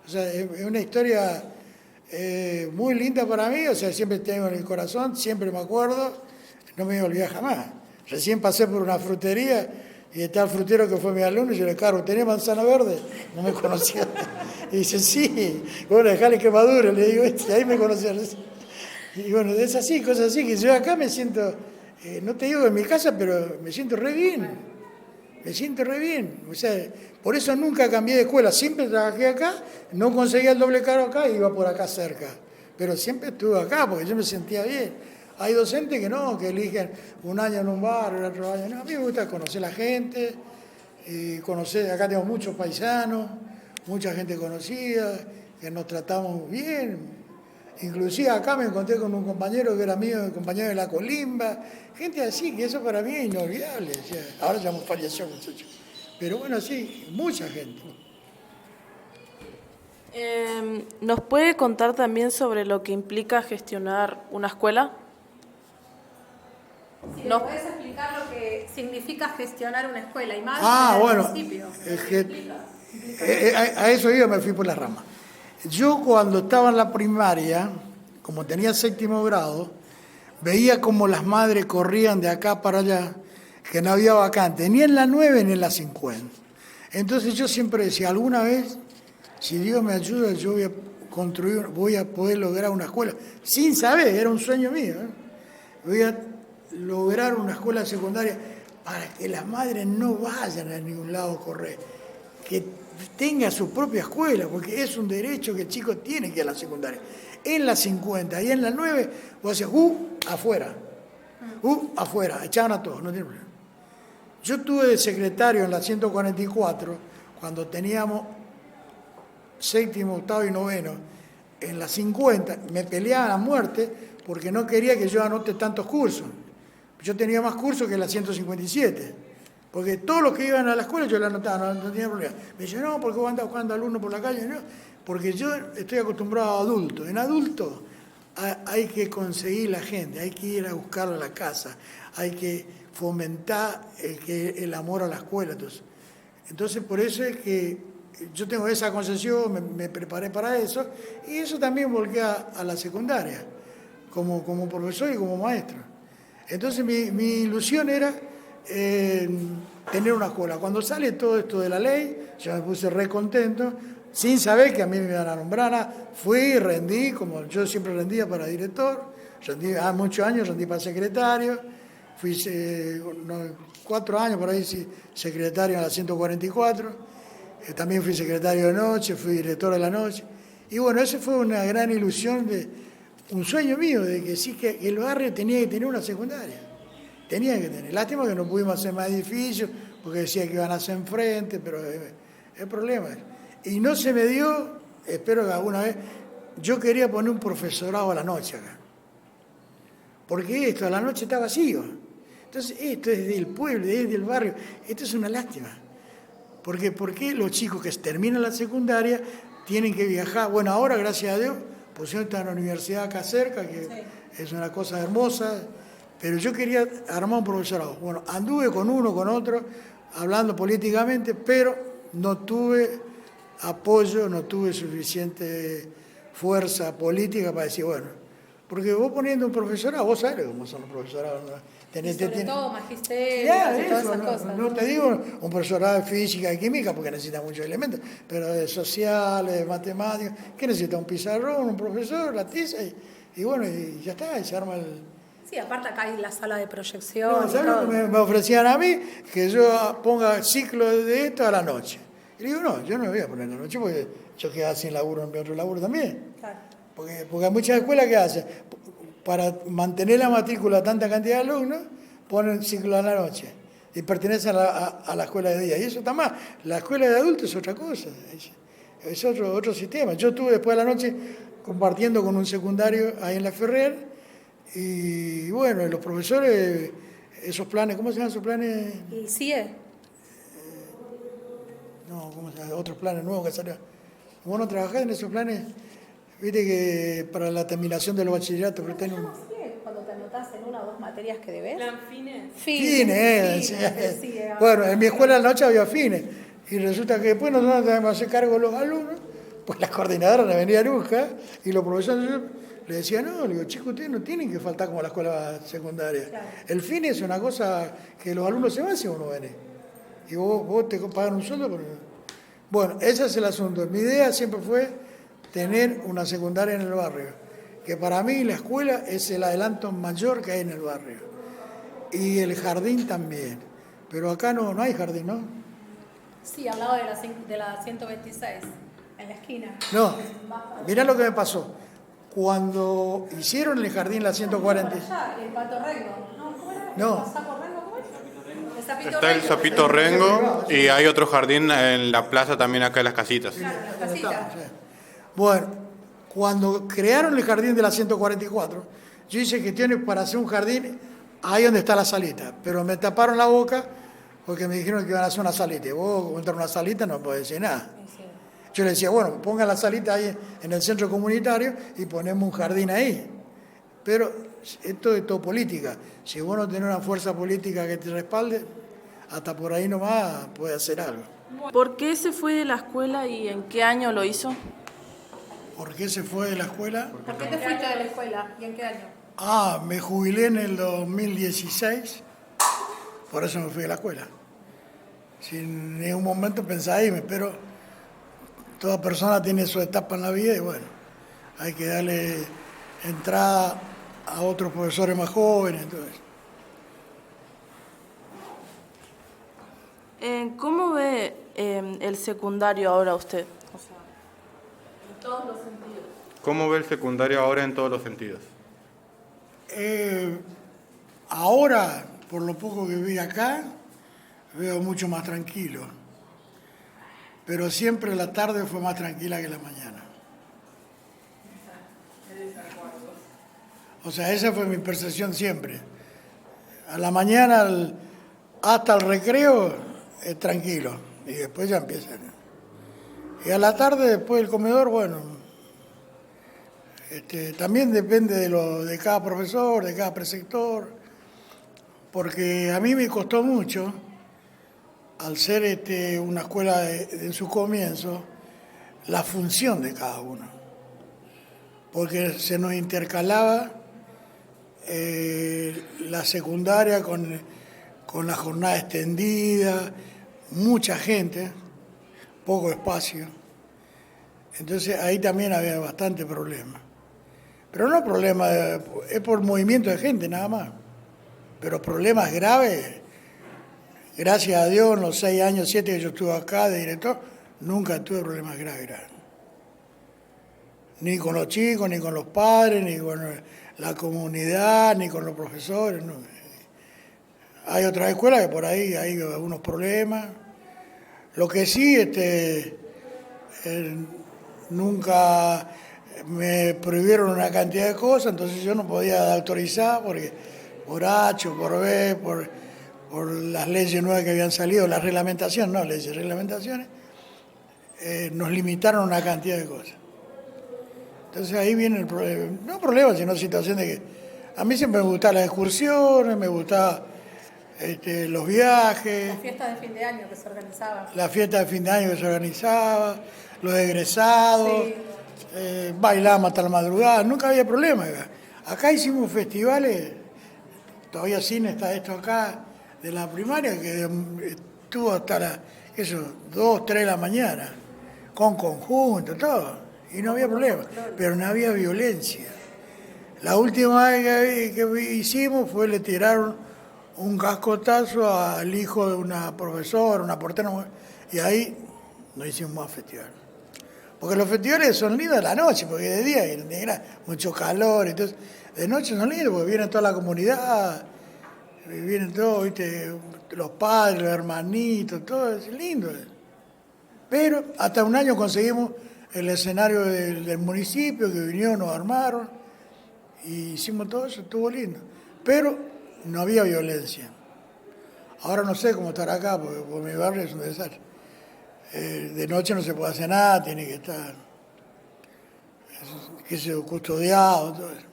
O sea, es una historia muy linda para mí, o sea, siempre tengo en el corazón, siempre me acuerdo, no me voy a olvidar jamás. Recién pasé por una frutería y está el frutero que fue mi alumno y yo le cargo, ¿tenés manzana verde? No me conocía. Y dice, sí, bueno, dejale que madure, le digo, y ahí me conocían. Y bueno, es así, cosas así, que yo acá me siento, no te digo en mi casa, pero me siento re bien. Me siento re bien. O sea, por eso nunca cambié de escuela. Siempre trabajé acá, no conseguía el doble cargo acá y iba por acá cerca. Pero siempre estuve acá porque yo me sentía bien. Hay docentes que no, que eligen un año en un barrio, el otro año no. A mí me gusta conocer la gente, conocer, acá tengo muchos paisanos, mucha gente conocida, que nos tratamos bien. Inclusive acá me encontré con un compañero que era mío, compañero de la Colimba, gente así, que eso para mí es inolvidable. O sea, ahora ya hemos fallecido, muchachos. Pero bueno, sí, mucha gente. ¿Nos puede contar también sobre lo que implica gestionar una escuela? Si ¿nos puedes explicar lo que significa gestionar una escuela y más Bueno, principio? es que a eso yo me fui por la rama. Yo cuando estaba en la primaria, como tenía 7º grado, veía como las madres corrían de acá para allá, que no había vacante, ni en la 9 ni en la 50. Entonces yo siempre decía, alguna vez, si Dios me ayuda, yo voy a construir, voy a poder lograr una escuela, sin saber, era un sueño mío, voy a lograr una escuela secundaria para que las madres no vayan a ningún lado a correr, que tenga su propia escuela, porque es un derecho que el chico tiene que ir a la secundaria. En la 50 y en la 9, vos hacías, afuera, afuera, echaban a todos, no tiene problema. Yo estuve de secretario en la 144, cuando teníamos 7º, 8º y 9º, en la 50, me peleaban a muerte porque no quería que yo anote tantos cursos. Yo tenía más cursos que en la 157. Porque todos los que iban a la escuela yo la anotaba, no tenía problema. Me dice, no, porque vos andás buscando alumnos por la calle. No, porque yo estoy acostumbrado a adultos. En adultos hay que conseguir la gente, hay que ir a buscarla a la casa, hay que fomentar el amor a la escuela. Entonces, por eso es que yo tengo esa concepción, me preparé para eso, y eso también volqué a la secundaria, como profesor y como maestro. Entonces, mi ilusión era tener una escuela. Cuando sale todo esto de la ley, yo me puse re contento, sin saber que a mí me iban a nombrar. Fui, rendí, como yo siempre rendía para director, rendí muchos años, rendí para secretario, fui 4 años por ahí secretario en la 144, también fui secretario de noche, fui director de la noche. Y bueno, eso fue una gran ilusión, un sueño mío, de que sí que el barrio tenía que tener una secundaria. Tenía que tener. Lástima que no pudimos hacer más edificios, porque decía que iban a hacer enfrente, pero el problema es. Y no se me dio, espero que alguna vez, yo quería poner un profesorado a la noche acá. Porque esto, a la noche está vacío. Entonces, esto es del pueblo, es del barrio. Esto es una lástima. Porque ¿por qué los chicos que terminan la secundaria tienen que viajar? Bueno, ahora, gracias a Dios, pusieron esta universidad acá cerca, que es una cosa hermosa. Pero yo quería armar un profesorado. Bueno, anduve con uno, con otro, hablando políticamente, pero no tuve apoyo, no tuve suficiente fuerza política para decir, bueno, porque vos poniendo un profesorado, vos sabés cómo son los profesorados, ¿no? Todo, magisterio, y todas esas cosas. No te digo un profesorado de física y química, porque necesita muchos elementos, pero de sociales, de matemáticas, ¿qué necesita? Un pizarrón, un profesor, la tiza, y bueno, y ya está, y se arma el... Sí, aparte acá hay la sala de proyección. No, ¿sabes lo que me ofrecían a mí? Que yo ponga ciclo de esto a la noche. Y le digo, no, yo no me voy a poner a la noche porque yo quedaba sin laburo en mi otro laburo también. Claro. Porque hay muchas escuelas que hacen, para mantener la matrícula tanta cantidad de alumnos, ponen ciclo a la noche y pertenecen a la escuela de día. Y eso está mal. La escuela de adultos es otra cosa, es otro sistema. Yo estuve después de la noche compartiendo con un secundario ahí en La Ferrer, Y bueno, los profesores, esos planes, ¿cómo se llaman esos planes? ¿Y CIE? No, ¿cómo se llama? Otros planes nuevos que salieron. ¿Vos no trabajás en esos planes? Viste que para la terminación del bachillerato, pero tienen un... Cuando te anotás en una o dos materias que debes. Plan fines. Fines. Bueno, en mi escuela anoche había fines. Y resulta que después nosotros tenemos que hacer cargo de los alumnos, pues las coordinadoras me venían a buscar y los profesores le decían, no, le digo, chicos, ustedes no tienen que faltar como la escuela secundaria. Claro. El fin es una cosa que los alumnos se van si uno viene. Y vos te pagan un sueldo. Bueno, ese es el asunto. Mi idea siempre fue tener una secundaria en el barrio, que para mí la escuela es el adelanto mayor que hay en el barrio. Y el jardín también. Pero acá no hay jardín, ¿no? Sí, al lado de la 126, en la esquina. No, mirá lo que me pasó. Cuando hicieron el jardín la 140... El Pato Rengo. No, ¿cómo era? No. ¿El Sapo Rengo? ¿Cómo es? Está el Sapito Rengo y hay otro jardín en la plaza también acá en las casitas. Claro, las casitas. Bueno, cuando crearon el jardín de la 144, yo hice gestiones para hacer un jardín ahí donde está la salita, pero me taparon la boca porque me dijeron que iban a hacer una salita. Y vos, como entrar una salita, no podés decir nada. Yo le decía, bueno, pongan la salita ahí en el centro comunitario y ponemos un jardín ahí. Pero esto es todo política. Si vos no tenés una fuerza política que te respalde, hasta por ahí nomás puede hacer algo. ¿Por qué se fue de la escuela y en qué año lo hizo? ¿Por qué se fue de la escuela? ¿Por qué te fuiste de la escuela y en qué año? Me jubilé en el 2016, por eso me fui de la escuela. Sin ningún momento pensé irme, pero toda persona tiene su etapa en la vida y bueno, hay que darle entrada a otros profesores más jóvenes. Entonces. ¿Cómo ve el secundario ahora usted? O sea, en todos los sentidos. ¿Cómo ve el secundario ahora en todos los sentidos? Ahora, por lo poco que vi acá, veo mucho más tranquilo. Pero siempre la tarde fue más tranquila que la mañana. O sea, esa fue mi percepción siempre. A la mañana hasta el recreo es tranquilo y después ya empiezan. Y a la tarde, después del comedor, bueno, también depende de cada profesor, de cada preceptor, porque a mí me costó mucho, al ser una escuela en su comienzo, la función de cada uno, porque se nos intercalaba la secundaria con la jornada extendida, mucha gente, poco espacio. Entonces ahí también había bastante problema. Pero no problema, es por movimiento de gente nada más. Pero problemas graves, gracias a Dios, en los 6 años, 7 que yo estuve acá de director, nunca tuve problemas graves. Ni con los chicos, ni con los padres, ni con la comunidad, ni con los profesores. No. Hay otras escuelas que por ahí hay algunos problemas. Lo que sí, nunca me prohibieron una cantidad de cosas, entonces yo no podía autorizar porque por H o por B, por las leyes nuevas que habían salido, las reglamentaciones, no leyes, reglamentaciones, nos limitaron una cantidad de cosas. Entonces ahí viene el problema, no problema, sino situación de que a mí siempre me gustaban las excursiones, me gustaban los viajes. La fiesta de fin de año que se organizaba. La fiesta de fin de año que se organizaba, los egresados, sí. Bailábamos hasta la madrugada, nunca había problema. Acá hicimos festivales, todavía cine está esto acá, de la primaria, que estuvo hasta 2, 3 de la mañana, con conjunto, todo. Y no había problema, pero no había violencia. La última vez que hicimos fue le tiraron un cascotazo al hijo de una profesora, una portera, y ahí no hicimos más festival. Porque los festivales son lindos de la noche, porque de día hay mucho calor, entonces de noche son lindos porque viene toda la comunidad, vienen todos, ¿viste? Los padres, los hermanitos, todo es lindo. Pero hasta un año conseguimos el escenario del municipio, que vinieron, nos armaron, Y hicimos todo eso, estuvo lindo. Pero no había violencia. Ahora no sé cómo estar acá, porque por mi barrio es un desastre. De noche no se puede hacer nada, tiene que estar, qué sé yo, custodiado, todo eso.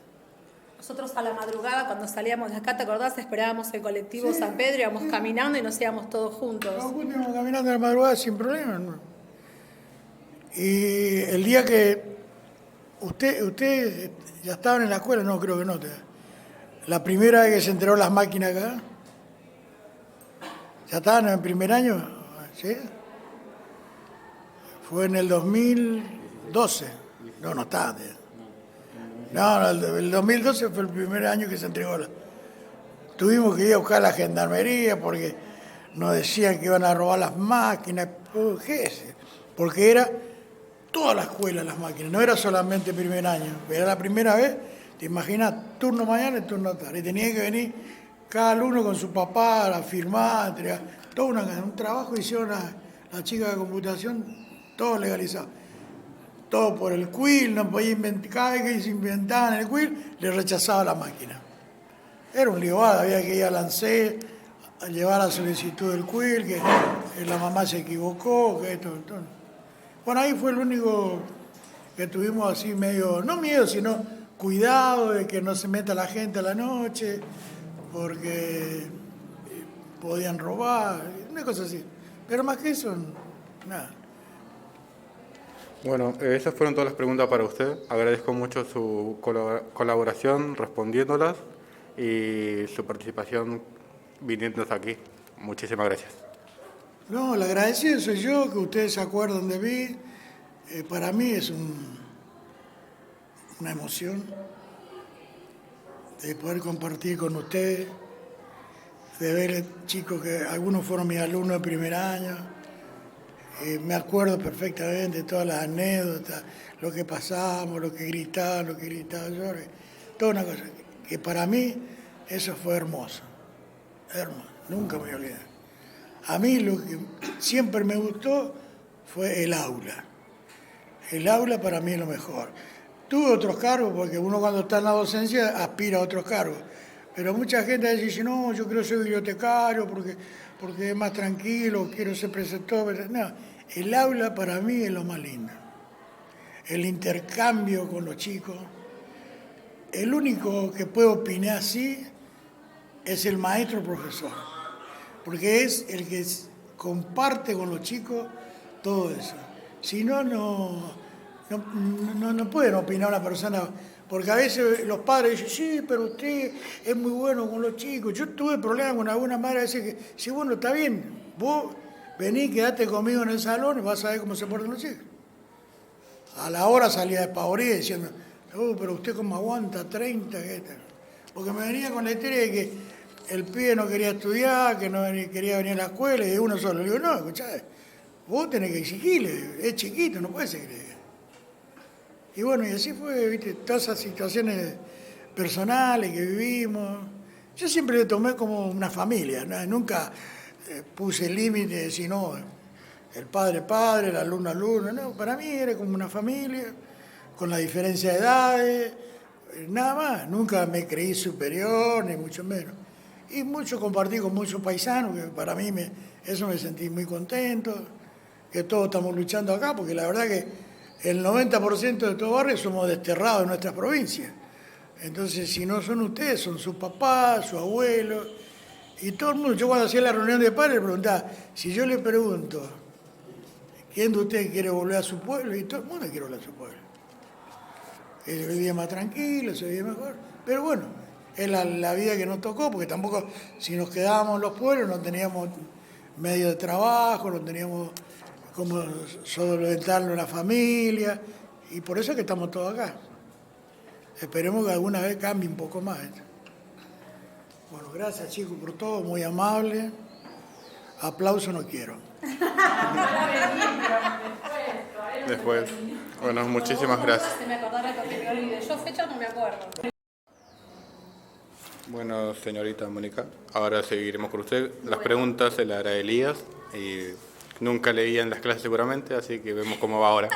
Nosotros a la madrugada, cuando salíamos de acá, ¿te acordás? Esperábamos el colectivo San Pedro, íbamos caminando y nos íbamos todos juntos. Nos íbamos caminando a la madrugada sin problema, ¿no? Y el día que usted ya estaban en la escuela, no, creo que no. La primera vez que se enteró las máquinas acá, ¿ya estaban en el primer año? ¿Sí? Fue en el 2012. No estaban. No, el 2012 fue el primer año que se entregó. Tuvimos que ir a buscar la gendarmería porque nos decían que iban a robar las máquinas. ¿Qué es? Porque era toda la escuela las máquinas, no era solamente el primer año. Era la primera vez, te imaginas, turno mañana y turno tarde. Y tenía que venir cada alumno con su papá a firmar, entregar. Todo un trabajo hicieron la chica de computación, todo legalizado. Todo por el quill, no podía inventar, cada vez que se inventaban el quill, le rechazaba la máquina. Era un lío, había que ir a ANSES a llevar la solicitud del quill, que la mamá se equivocó, que esto. Bueno, ahí fue el único que tuvimos así medio, no miedo, sino cuidado de que no se meta la gente a la noche, porque podían robar, una cosa así. Pero más que eso, nada. Bueno, esas fueron todas las preguntas para usted. Agradezco mucho su colaboración respondiéndolas y su participación viniendo aquí. Muchísimas gracias. No, el agradecido soy yo, que ustedes se acuerdan de mí. Para mí es una emoción de poder compartir con ustedes, de ver chicos que algunos fueron mis alumnos de primer año. Me acuerdo perfectamente de todas las anécdotas, lo que pasábamos, lo que gritaban yo. Toda una cosa que para mí eso fue hermoso, nunca me olvidé. A mí lo que siempre me gustó fue el aula. El aula para mí es lo mejor. Tuve otros cargos, porque uno cuando está en la docencia aspira a otros cargos. Pero mucha gente dice, no, yo quiero ser bibliotecario porque es más tranquilo, quiero ser preceptor. No, el aula para mí es lo más lindo. El intercambio con los chicos. El único que puede opinar así es el maestro profesor, porque es el que comparte con los chicos todo eso. Si no, no pueden opinar una persona, porque a veces los padres dicen, sí, pero usted es muy bueno con los chicos. Yo tuve problemas con alguna madre, a veces que, sí, bueno, está bien, vos vení, quedate conmigo en el salón y vas a ver cómo se portan los chicos. A la hora salía despavorida diciendo, pero usted cómo aguanta 30, ¿qué tal? Porque me venía con la historia de que el pibe no quería estudiar, que no quería venir a la escuela, y de uno solo. Le digo, no, escuchá, vos tenés que exigirle, es chiquito, no puede ser que... Y bueno, y así fue, viste, todas esas situaciones personales que vivimos. Yo siempre lo tomé como una familia, ¿no? Nunca puse límites, sino el padre, el alumno, no, para mí era como una familia, con la diferencia de edades, nada más. Nunca me creí superior, ni mucho menos. Y mucho compartí con muchos paisanos, que para mí eso me sentí muy contento, que todos estamos luchando acá, porque la verdad que el 90% de todo barrio somos desterrados de nuestras provincias. Entonces, si no son ustedes, son sus papás, sus abuelos, y todo el mundo. Yo cuando hacía la reunión de padres le preguntaba, si yo le pregunto, ¿quién de ustedes quiere volver a su pueblo? Y todo el mundo quiere volver a su pueblo. Se vivía más tranquilo, se vivía mejor, pero bueno, es la vida que nos tocó, porque tampoco, si nos quedábamos en los pueblos, no teníamos medio de trabajo, no teníamos cómo solventarlo la familia, y por eso es que estamos todos acá. Esperemos que alguna vez cambie un poco más esto. Bueno, gracias chicos por todo, muy amable. Aplauso no quiero. Después. Bueno, muchísimas gracias. Se me acordará porque me olvidé. Yo fecha no me acuerdo. Bueno, señorita Mónica, ahora seguiremos con usted. Las preguntas se las hará Elías y nunca leía en las clases seguramente, así que vemos cómo va ahora.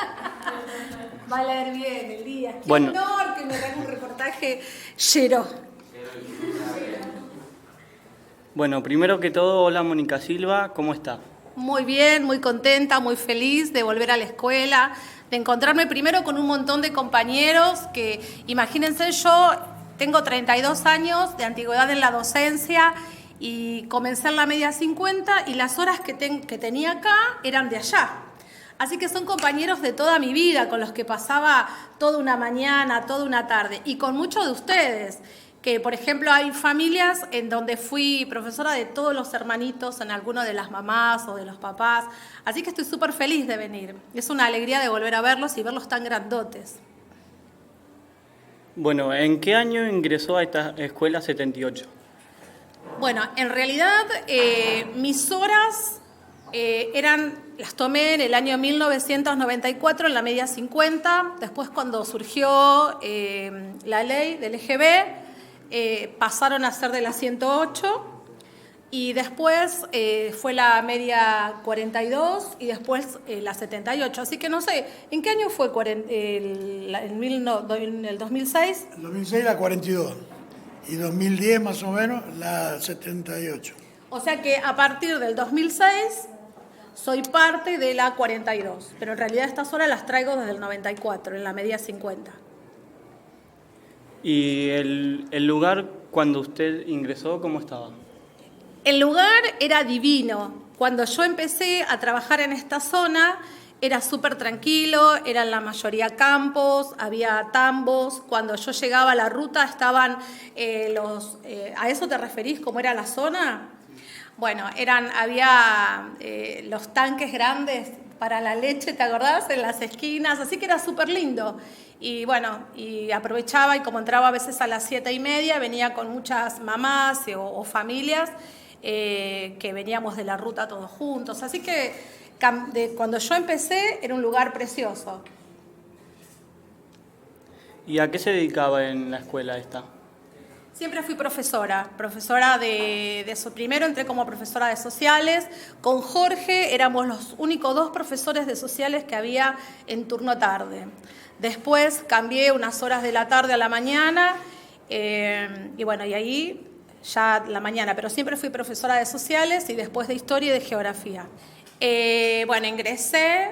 Va a leer bien el día. Qué Bueno. honor que me haga un reportaje lleno. Bueno, primero que todo, hola Mónica Silva, ¿cómo está? Muy bien, muy contenta, muy feliz de volver a la escuela, de encontrarme primero con un montón de compañeros que, imagínense, yo tengo 32 años de antigüedad en la docencia y comencé en la media 50 y las horas que tenía acá eran de allá. Así que son compañeros de toda mi vida, con los que pasaba toda una mañana, toda una tarde, y con muchos de ustedes, que por ejemplo hay familias en donde fui profesora de todos los hermanitos, en alguno de las mamás o de los papás, así que estoy súper feliz de venir. Es una alegría de volver a verlos y verlos tan grandotes. Bueno, ¿en qué año ingresó a esta escuela 78? Bueno, en realidad mis horas las tomé en el año 1994 en la media 50, después cuando surgió la ley del EGB, pasaron a ser de la 108 y después fue la media 42 y después la 78. Así que no sé, ¿en qué año fue? ¿En el 2006? En 2006 la 42 y 2010 más o menos la 78. O sea que a partir del 2006 soy parte de la 42, pero en realidad estas horas las traigo desde el 94, en la media 50. ¿Y el lugar cuando usted ingresó, cómo estaba? El lugar era divino. Cuando yo empecé a trabajar en esta zona, era súper tranquilo, eran la mayoría campos, había tambos. Cuando yo llegaba a la ruta estaban ¿a eso te referís? ¿Cómo era la zona? Bueno, había los tanques grandes para la leche, ¿te acordás? En las esquinas, así que era súper lindo. Y bueno, y aprovechaba y como entraba a veces a las 7:30, venía con muchas mamás o familias que veníamos de la ruta todos juntos. Así que cuando yo empecé era un lugar precioso. ¿Y a qué se dedicaba en la escuela esta? Siempre fui profesora de eso. Primero entré como profesora de sociales. Con Jorge éramos los únicos 2 profesores de sociales que había en turno tarde. Después cambié unas horas de la tarde a la mañana y bueno, y ahí ya la mañana, pero siempre fui profesora de sociales y después de historia y de geografía. Bueno, ingresé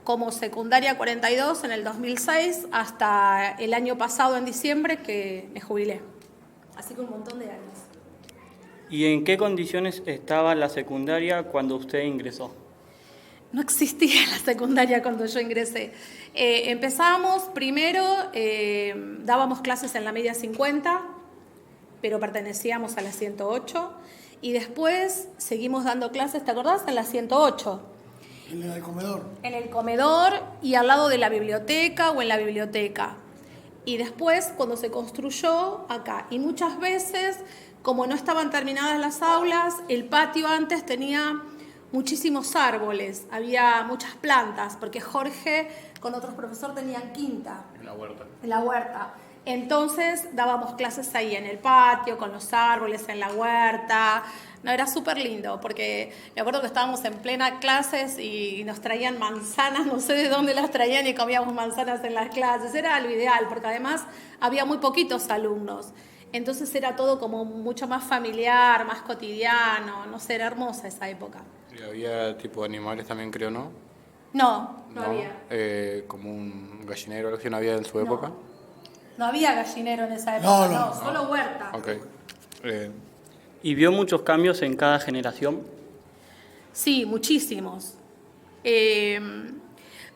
como secundaria 42 en el 2006 hasta el año pasado, en diciembre, que me jubilé. Así que un montón de años. ¿Y en qué condiciones estaba la secundaria cuando usted ingresó? No existía la secundaria cuando yo ingresé. Empezábamos primero, dábamos clases en la media 50, pero pertenecíamos a la 108, y después seguimos dando clases, ¿te acordás? En la 108. En el comedor. En el comedor y al lado de la biblioteca o en la biblioteca. Y después, cuando se construyó, acá. Y muchas veces, como no estaban terminadas las aulas, el patio antes tenía muchísimos árboles, había muchas plantas, porque Jorge con otros profesores tenían quinta. En la huerta. En la huerta. Entonces dábamos clases ahí en el patio, con los árboles, en la huerta. No, era súper lindo, porque me acuerdo que estábamos en plena clases y nos traían manzanas, no sé de dónde las traían, y comíamos manzanas en las clases. Era lo ideal, porque además había muy poquitos alumnos. Entonces era todo como mucho más familiar, más cotidiano, no sé, era hermosa esa época. Y había tipo de animales también, creo, ¿no? No había. Como un gallinero, algo así, no había en su época. No había gallinero en esa época, No, solo huerta. Ok. ¿Y vio muchos cambios en cada generación? Sí, muchísimos.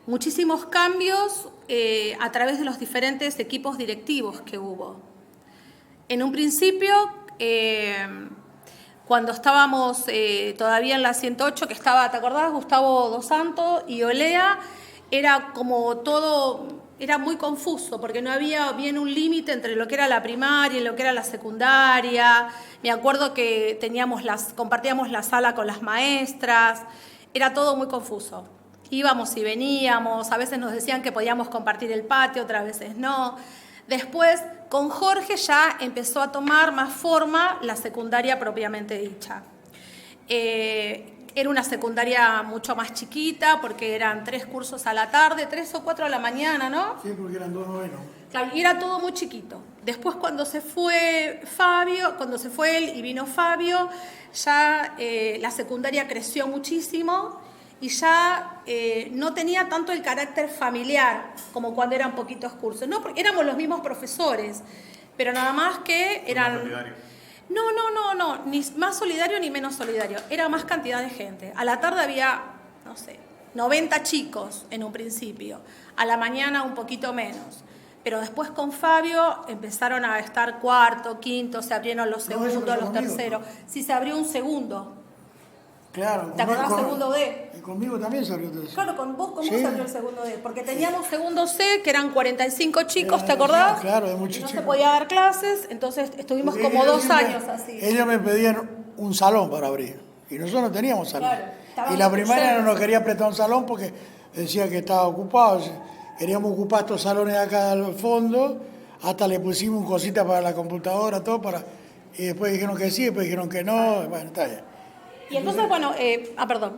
Muchísimos cambios a través de los diferentes equipos directivos que hubo. En un principio, cuando estábamos todavía en la 108, que estaba, ¿te acordás? Gustavo Dos Santos y Olea, era como todo, era muy confuso, porque no había bien un límite entre lo que era la primaria y lo que era la secundaria. Me acuerdo que compartíamos la sala con las maestras, era todo muy confuso. Íbamos y veníamos, a veces nos decían que podíamos compartir el patio, otras veces no. Después, con Jorge ya empezó a tomar más forma la secundaria propiamente dicha. era una secundaria mucho más chiquita porque eran 3 cursos a la tarde, 3 o 4 a la mañana, ¿no? Sí, porque eran 2 novenos. Claro, y era todo muy chiquito. Después cuando se fue Fabio, cuando se fue él y vino Fabio, ya la secundaria creció muchísimo y ya no tenía tanto el carácter familiar como cuando eran poquitos cursos, ¿no? Porque éramos los mismos profesores, pero nada más que eran... No, ni más solidario ni menos solidario, era más cantidad de gente. A la tarde había, no sé, 90 chicos en un principio, a la mañana un poquito menos. Pero después con Fabio empezaron a estar cuarto, quinto, se abrieron los segundos, los terceros. Sí, se abrió un segundo. Claro. ¿Te acordás segundo D? Y conmigo también se abrió el tercero. Claro, con vos Sí. se abrió el segundo D. Porque teníamos segundo C, que eran 45 chicos, ¿te acordás? Claro, de Y muchos no se chicos. podía dar clases, entonces estuvimos Porque como ellos 2 años así. Ellos me pedían un salón para abrir. Y nosotros no teníamos salón. Claro, estábamos Y la primaria no llenos. nos quería prestar un salón porque decía que estaba ocupado. Queríamos ocupar estos salones de acá al fondo. Hasta le pusimos cositas para la computadora, todo para... Y después dijeron que sí, después dijeron que no. Bueno, está bien. Y entonces, bueno, perdón.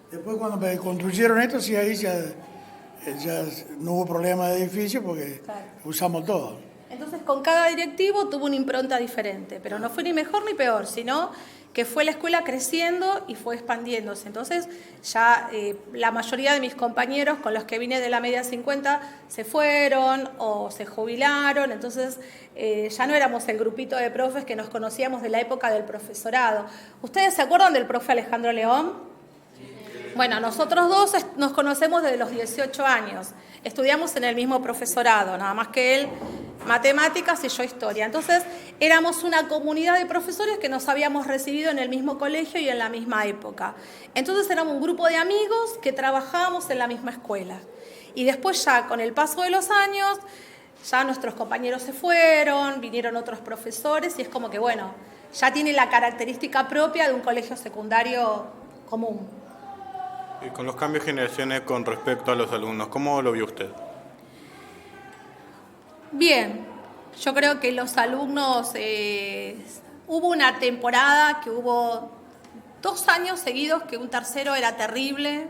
Después cuando me construyeron esto, sí, ahí ya no hubo problema de edificio porque Claro. usamos todo. Entonces, con cada directivo tuvo una impronta diferente, pero no fue ni mejor ni peor, sino que fue la escuela creciendo y fue expandiéndose. Entonces, ya la mayoría de mis compañeros con los que vine de la media 50 se fueron o se jubilaron, entonces ya no éramos el grupito de profes que nos conocíamos de la época del profesorado. ¿Ustedes se acuerdan del profe Alejandro León? Bueno, nosotros dos nos conocemos desde los 18 años. Estudiamos en el mismo profesorado, nada más que él matemáticas y yo historia. Entonces, éramos una comunidad de profesores que nos habíamos recibido en el mismo colegio y en la misma época. Entonces, éramos un grupo de amigos que trabajábamos en la misma escuela. Y después ya, con el paso de los años, ya nuestros compañeros se fueron, vinieron otros profesores y es como que, bueno, ya tiene la característica propia de un colegio secundario común. Y con los cambios de generaciones con respecto a los alumnos, ¿cómo lo vio usted? Bien, yo creo que los alumnos, hubo una temporada que hubo 2 años seguidos que un tercero era terrible,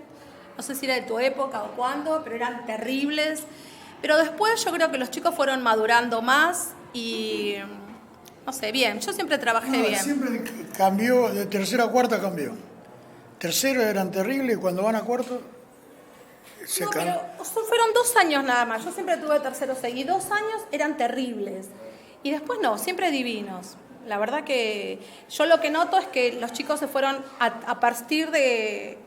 no sé si era de tu época o cuándo, pero eran terribles. Pero después yo creo que los chicos fueron madurando más y, no sé, bien, yo siempre trabajé bien. Siempre cambió, de tercera a cuarta cambió. Tercero eran terribles y cuando van a cuarto se No, cambió. pero fueron 2 años nada más. Yo siempre tuve tercero seguido. 2 años eran terribles. Y después no, siempre divinos. La verdad que yo lo que noto es que los chicos se fueron, a partir de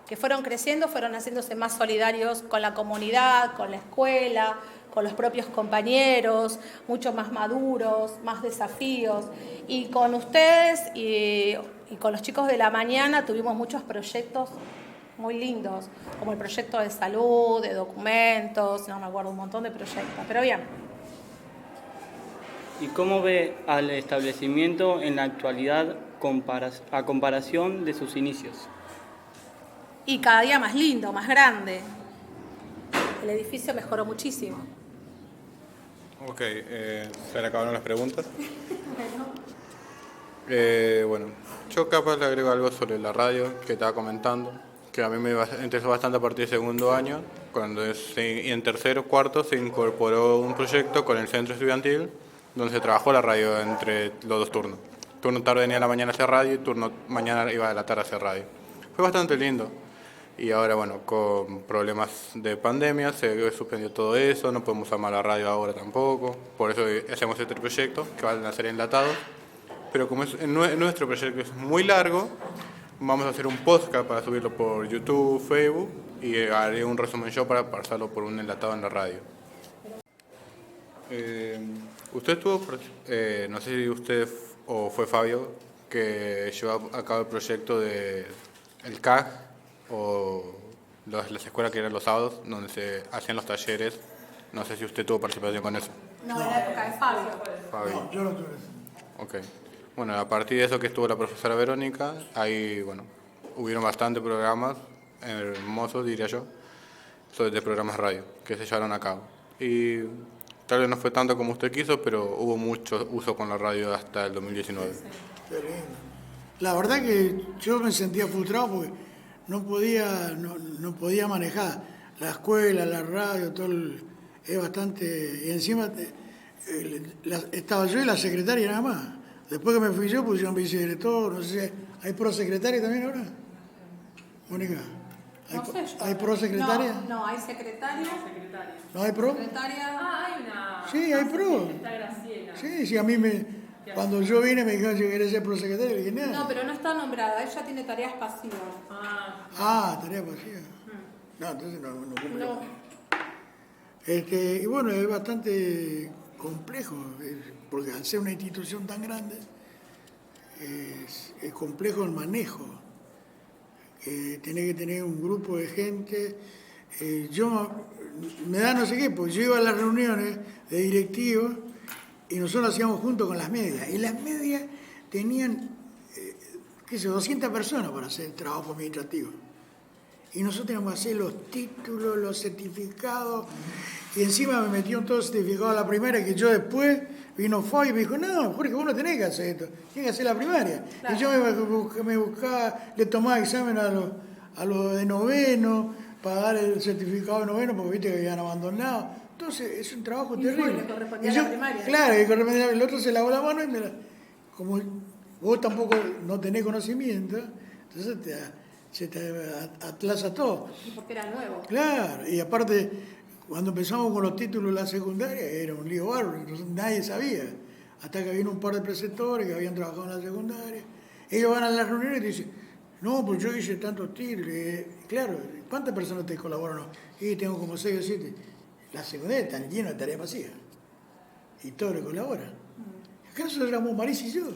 que fueron creciendo, fueron haciéndose más solidarios con la comunidad, con la escuela, con los propios compañeros, mucho más maduros, más desafíos. Y con ustedes y con los chicos de la mañana tuvimos muchos proyectos muy lindos, como el proyecto de salud, de documentos, no me acuerdo, un montón de proyectos, pero bien. ¿Y cómo ve al establecimiento en la actualidad a comparación de sus inicios? Y cada día más lindo, más grande. El edificio mejoró muchísimo. Ok, se le acabaron las preguntas. Bueno, yo capaz le agrego algo sobre la radio que estaba comentando, que a mí me interesó bastante a partir del segundo año, cuando y en tercero, cuarto se incorporó un proyecto con el centro estudiantil, donde se trabajó la radio entre los 2 turnos. Turno tarde venía a la mañana a hacer radio y turno mañana iba a la tarde a hacer radio. Fue bastante lindo. Y ahora, bueno, con problemas de pandemia se suspendió todo eso, no podemos usar más la radio ahora tampoco. Por eso hacemos este proyecto, que van a ser enlatados. Pero como nuestro proyecto es muy largo, vamos a hacer un podcast para subirlo por YouTube, Facebook, y haré un resumen yo para pasarlo por un enlatado en la radio. Usted estuvo, no sé si usted o fue Fabio, que llevó a cabo el proyecto de el CAG, o las escuelas que eran los sábados, donde se hacían los talleres. No sé si usted tuvo participación con eso. No, en la época de Fabio. Fabio. No, yo no tuve. Ok. Bueno, a partir de eso que estuvo la profesora Verónica, ahí, bueno, hubieron bastantes programas, hermosos diría yo, de programas de radio, que se llevaron a cabo. Y tal vez no fue tanto como usted quiso, pero hubo mucho uso con la radio hasta el 2019. Qué lindo. La verdad que yo me sentía frustrado porque no podía manejar la escuela, la radio, es bastante... Y encima estaba yo y la secretaria nada más. Después que me fui yo, pusieron vicedirector, no sé, ¿hay prosecretaria también ahora? Mónica, No sé, yo- ¿hay prosecretaria? No, hay secretaria. ¿No hay pro? Secretaria. Hay una. Sí, hay pro. Está Graciela. Sí, sí, a mí cuando yo vine me dijeron que quería ser prosecretaria, le dije nada. No, pero no está nombrada, ella tiene tareas pasivas. Tarea pasiva. No, entonces no cumple. No. Y bueno, es bastante complejo, porque al ser una institución tan grande, es complejo el manejo. Tiene que tener un grupo de gente. Me da no sé qué, porque yo iba a las reuniones de directivos y nosotros lo hacíamos junto con las medias. Y las medias tenían, 200 personas para hacer el trabajo administrativo. Y nosotros teníamos que hacer los títulos, los certificados. Y encima me metieron todos los certificados a la primaria, que yo después vino Foy y me dijo, no, Jorge, vos no tenés que hacer esto, tenés que hacer la primaria. Claro. Y yo me buscaba, le tomaba examen a los de noveno, para dar el certificado de noveno, porque viste que habían abandonado. Entonces, es un trabajo terrible. Le correspondía a la primaria. Claro, y correspondía, el otro se lavó la mano y como vos tampoco no tenés conocimiento, entonces se te atlasa todo. Y porque era nuevo. Claro, y aparte, cuando empezamos con los títulos de la secundaria, era un lío bárbaro, entonces nadie sabía. Hasta que vino un par de preceptores que habían trabajado en la secundaria. Ellos van a las reuniones y dicen, no, pues yo hice tantos títulos. Claro, ¿cuántas personas te colaboran? Y tengo como 6 o 7. La secundaria está llena de tareas pasivas. Y todos le colaboran. Acá nosotros éramos Marisa y yo.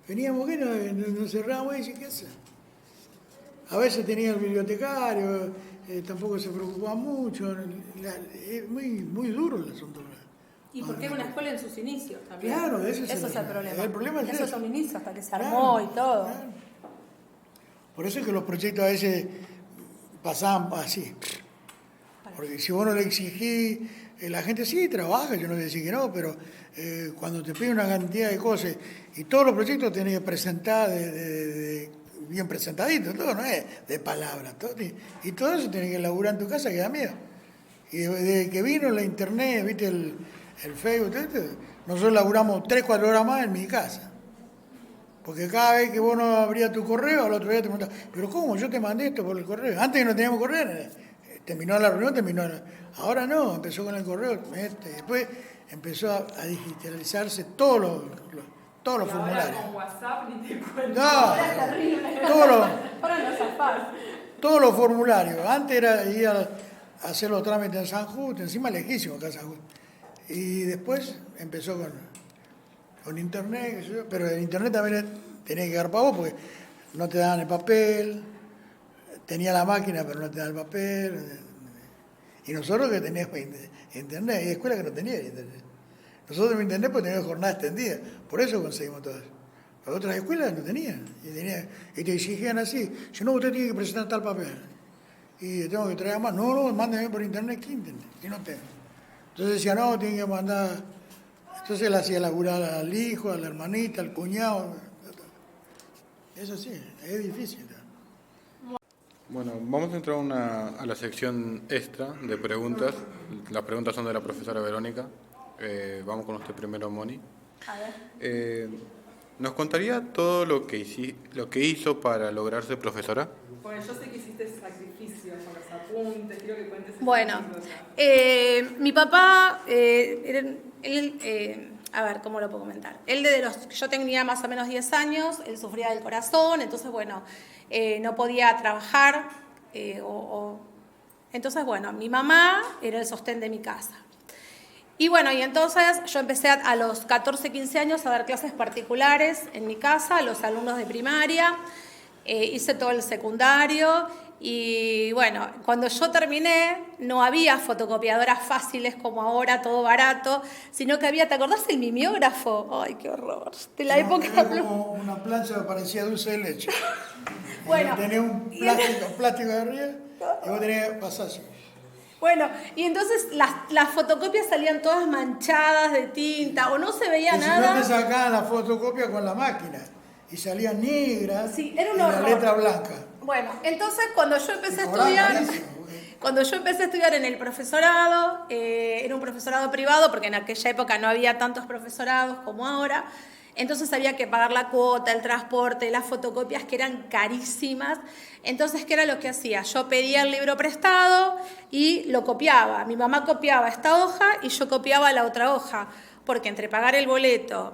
Veníamos, que nos cerrábamos y decíamos, ¿qué haces? A veces tenía el bibliotecario, tampoco se preocupaba mucho. Es muy duro el asunto. Y porque era una escuela en sus inicios también. Claro, eso es el problema. El problema es eso eso. es un inicio hasta que se armó y todo. Claro. Por eso es que los proyectos a veces pasaban así. Porque si vos no le exigís, la gente sí trabaja, yo no voy a decir que no, pero cuando te pide una cantidad de cosas y todos los proyectos tenés que presentar bien presentadito, todo no es de palabras, todo, y todo eso tenés que laburar en tu casa que da miedo. Y desde que vino la internet, viste el Facebook, nosotros laburamos 3-4 horas más en mi casa. Porque cada vez que vos no abrías tu correo, al otro día te preguntabas, pero ¿cómo? Yo te mandé esto por el correo. Antes que no teníamos correo, terminó la reunión, ahora no, empezó con el correo, después empezó a digitalizarse todos los formularios. Con WhatsApp ni te cuento. Todos los formularios. Antes era ir a hacer los trámites en San Justo, encima lejísimo acá en San Justo. Y después empezó con internet, pero en internet también tenía que dar para vos porque no te daban el papel, tenía la máquina pero no te daban el papel. Y nosotros que teníamos internet, hay escuelas que no tenían internet. Nosotros en internet pues teníamos jornada extendida, por eso conseguimos todo eso. Las otras escuelas no tenían, y te exigían así, si no, usted tiene que presentar tal papel. Y tengo que traer más, no, mándeme por internet, ¿qué internet? Que no tengo. Entonces decía, no, tiene que mandar. Entonces le hacía laburar al hijo, a la hermanita, al cuñado. Eso sí, es difícil. Bueno, vamos a entrar a la sección extra de preguntas. Las preguntas son de la profesora Verónica. Vamos con usted primero, Moni. A ver. ¿Nos contaría todo lo que hizo para lograr ser profesora? Bueno, yo sé que hiciste sacrificios con los apuntes, quiero que cuentes. Bueno, mi papá, a ver, ¿cómo lo puedo comentar? Yo tenía más o menos 10 años, él sufría del corazón, entonces, bueno, no podía trabajar, entonces, bueno, mi mamá era el sostén de mi casa. Y bueno, y entonces yo empecé a los 14, 15 años a dar clases particulares en mi casa a los alumnos de primaria, hice todo el secundario y bueno, cuando yo terminé no había fotocopiadoras fáciles como ahora, todo barato, sino que había, ¿te acordás del mimeógrafo? Ay, qué horror, de la época... Era como una plancha que parecía dulce de leche. Bueno, tenía un plástico de arriba y vos tenías que pasar así. Bueno, y entonces las fotocopias salían todas manchadas de tinta o no se veía y nada. Si no te sacaban la fotocopia con la máquina y salían negras Sí, era un en la horror. letra blanca. Bueno, entonces cuando yo empecé a Y cobraban estudiar, carísimo, porque- cuando yo empecé a estudiar en el profesorado, era un profesorado privado porque en aquella época no había tantos profesorados como ahora, entonces había que pagar la cuota, el transporte, las fotocopias que eran carísimas. Entonces, ¿qué era lo que hacía? Yo pedía el libro prestado y lo copiaba. Mi mamá copiaba esta hoja y yo copiaba la otra hoja, porque entre pagar el boleto,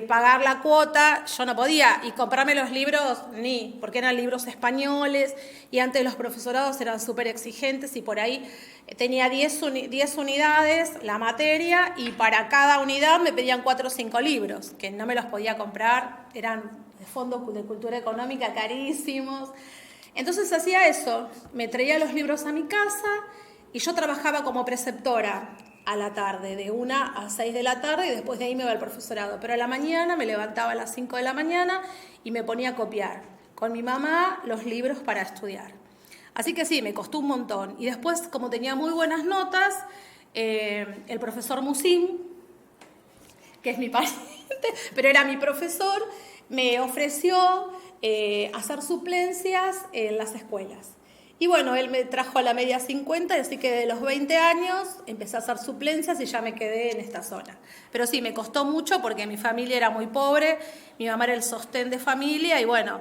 pagar la cuota, yo no podía, y comprarme los libros, ni, porque eran libros españoles, y antes los profesorados eran súper exigentes, y por ahí tenía 10 unidades la materia, y para cada unidad me pedían 4 o 5 libros, que no me los podía comprar, eran de fondos de cultura económica carísimos. Entonces hacía eso, me traía los libros a mi casa, y yo trabajaba como preceptora a la tarde, de 1 a 6 de la tarde, y después de ahí me iba al profesorado. Pero a la mañana me levantaba a las 5 de la mañana y me ponía a copiar con mi mamá los libros para estudiar. Así que sí, me costó un montón. Y después, como tenía muy buenas notas, el profesor Musín, que es mi pariente, pero era mi profesor, me ofreció hacer suplencias en las escuelas. Y bueno, él me trajo a la media 50, así que de los 20 años empecé a hacer suplencias y ya me quedé en esta zona. Pero sí, me costó mucho porque mi familia era muy pobre, mi mamá era el sostén de familia y bueno,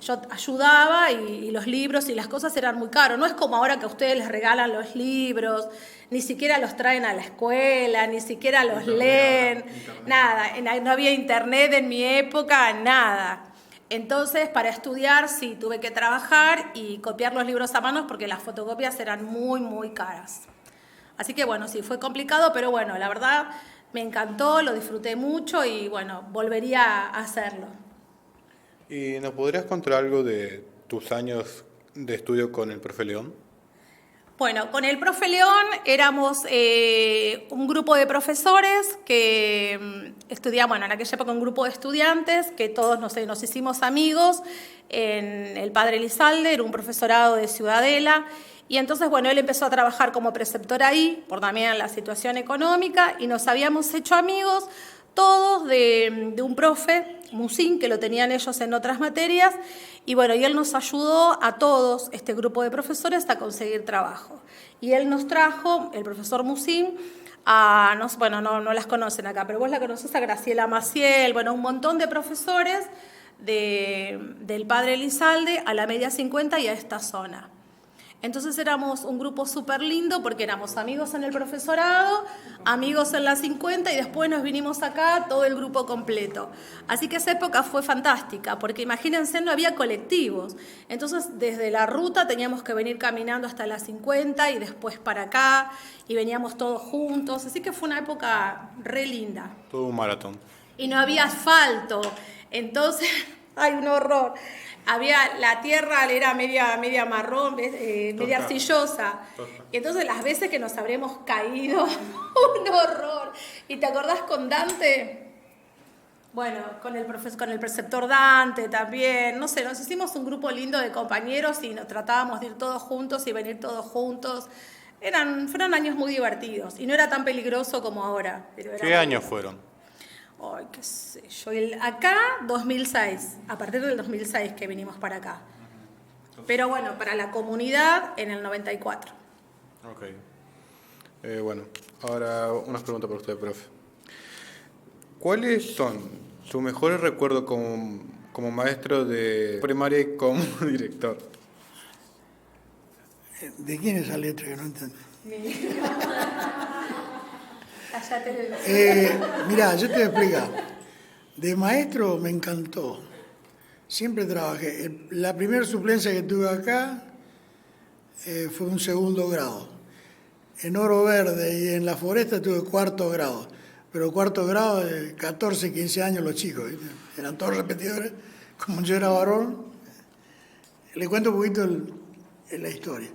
yo ayudaba y los libros y las cosas eran muy caros. No es como ahora que a ustedes les regalan los libros, ni siquiera los traen a la escuela, ni siquiera los leen, nada. No había internet en mi época, nada. Entonces, para estudiar, sí, tuve que trabajar y copiar los libros a mano porque las fotocopias eran muy, muy caras. Así que, bueno, sí, fue complicado, pero bueno, la verdad me encantó, lo disfruté mucho y, bueno, volvería a hacerlo. ¿Y nos podrías contar algo de tus años de estudio con el profe León? Bueno, con el profe León éramos un grupo de profesores que estudiamos, bueno, en aquella época un grupo de estudiantes que todos nos hicimos amigos en el Padre Elizalde, era un profesorado de Ciudadela, y entonces, bueno, él empezó a trabajar como preceptor ahí, por también la situación económica, y nos habíamos hecho amigos todos de un profe, Musín, que lo tenían ellos en otras materias, y bueno, y él nos ayudó a todos, este grupo de profesores, a conseguir trabajo. Y él nos trajo, el profesor Musín, bueno, no las conocen acá, pero vos la conocés, a Graciela Maciel, bueno, un montón de profesores del Padre Elizalde a la media 50 y a esta zona. Entonces éramos un grupo súper lindo porque éramos amigos en el profesorado, amigos en la 50 y después nos vinimos acá todo el grupo completo. Así que esa época fue fantástica porque imagínense, no había colectivos. Entonces desde la ruta teníamos que venir caminando hasta la 50 y después para acá y veníamos todos juntos. Así que fue una época re linda. Todo un maratón. Y no había asfalto. Entonces, ¡ay, un horror! La tierra era media marrón, media arcillosa. Y entonces las veces que nos habremos caído, un horror. ¿Y te acordás con Dante? Bueno, con el preceptor Dante también. No sé, nos hicimos un grupo lindo de compañeros y nos tratábamos de ir todos juntos y venir todos juntos. Fueron años muy divertidos y no era tan peligroso como ahora. Pero ¿Qué años fueron? Ay, qué sé yo. Acá, 2006. A partir del 2006 que vinimos para acá. Pero bueno, para la comunidad, en el 94. Ok. Bueno, ahora unas preguntas para usted, profe. ¿Cuáles son sus mejores recuerdos como maestro de primaria y como director? ¿De quién es esa letra que no entiendo? Mirá, yo te voy a explicar. De maestro me encantó. Siempre trabajé. La primera suplencia que tuve acá fue un 2º grado. En Oro Verde y en La Foresta tuve 4º grado. Pero 4º grado de 14, 15 años los chicos, ¿viste? Eran todos repetidores. Como yo era varón, le cuento un poquito la historia.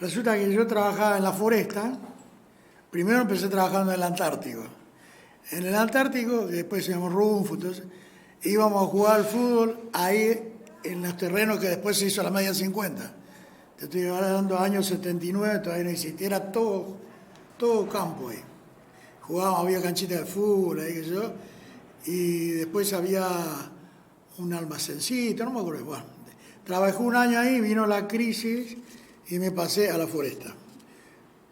Resulta que yo trabajaba en La Foresta. Primero empecé trabajando en el Antártico. En el Antártico, que después se llamó Runfo, entonces íbamos a jugar al fútbol ahí en los terrenos que después se hizo a la media 50. Te estoy hablando años 79, todavía no existía, era todo campo ahí. Jugábamos, había canchitas de fútbol, ahí que yo, y después había un almacencito, no me acuerdo. Bueno, trabajé un año ahí, vino la crisis y me pasé a la foresta.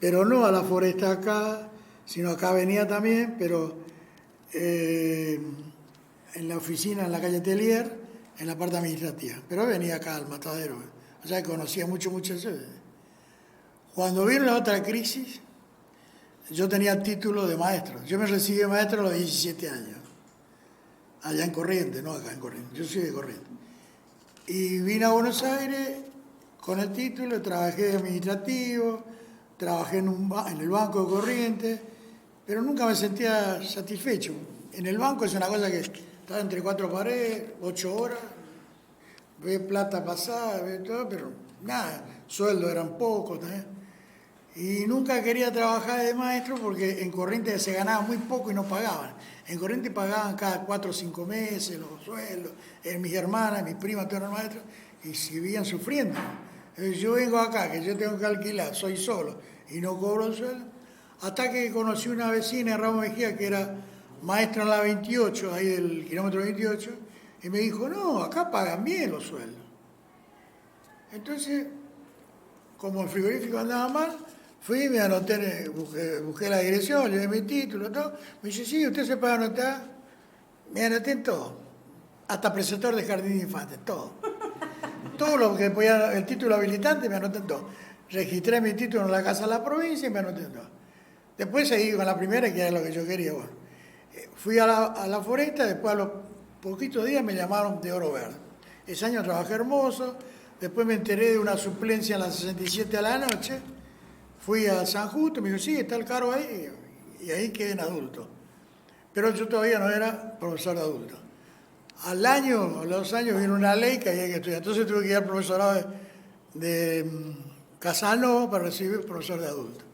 Pero no a la foresta acá, sino acá venía también, pero en la oficina, en la calle Telier, en la parte administrativa. Pero venía acá al Matadero, o sea que conocía mucho. Cuando vino la otra crisis, yo tenía título de maestro. Yo me recibí de maestro a los 17 años, allá en Corrientes, no acá en Corrientes, yo soy de Corrientes. Y vine a Buenos Aires con el título, trabajé de administrativo, trabajé en el Banco de Corrientes, pero nunca me sentía satisfecho. En el banco es una cosa que estaba entre cuatro paredes, 8 horas, ve plata pasada, ve todo, pero nada, sueldos eran pocos también. Y nunca quería trabajar de maestro porque en Corrientes se ganaba muy poco y no pagaban. En Corrientes pagaban cada 4 o 5 meses los sueldos. Mis hermanas, mis primas, todos eran maestros y seguían sufriendo. Entonces, yo vengo acá, que yo tengo que alquilar, soy solo y no cobro el sueldo. Hasta que conocí una vecina, Ramos Mejía, que era maestra en la 28, ahí del kilómetro 28, y me dijo, no, acá pagan bien los sueldos. Entonces, como el frigorífico andaba mal, fui, me anoté, busqué la dirección, le di mi título, todo. Me dice, sí, ¿usted se puede anotar? Me anoté en todo, hasta preceptor de jardín de infantes, todo. Todo lo que podía, el título habilitante, me anoté en todo. Registré mi título en la Casa de la Provincia y me anoté en todo. Después seguí con la primera, que era lo que yo quería. Bueno, fui a la foresta, después a los poquitos días me llamaron de Oro Verde. Ese año trabajé hermoso, después me enteré de una suplencia en la 67 a la noche, fui a San Justo, me dijo, sí, está el cargo ahí, y ahí quedé en adulto. Pero yo todavía no era profesor de adulto. A los 2 años vino una ley que había que estudiar, entonces tuve que ir al profesorado de Casanova para recibir profesor de adulto.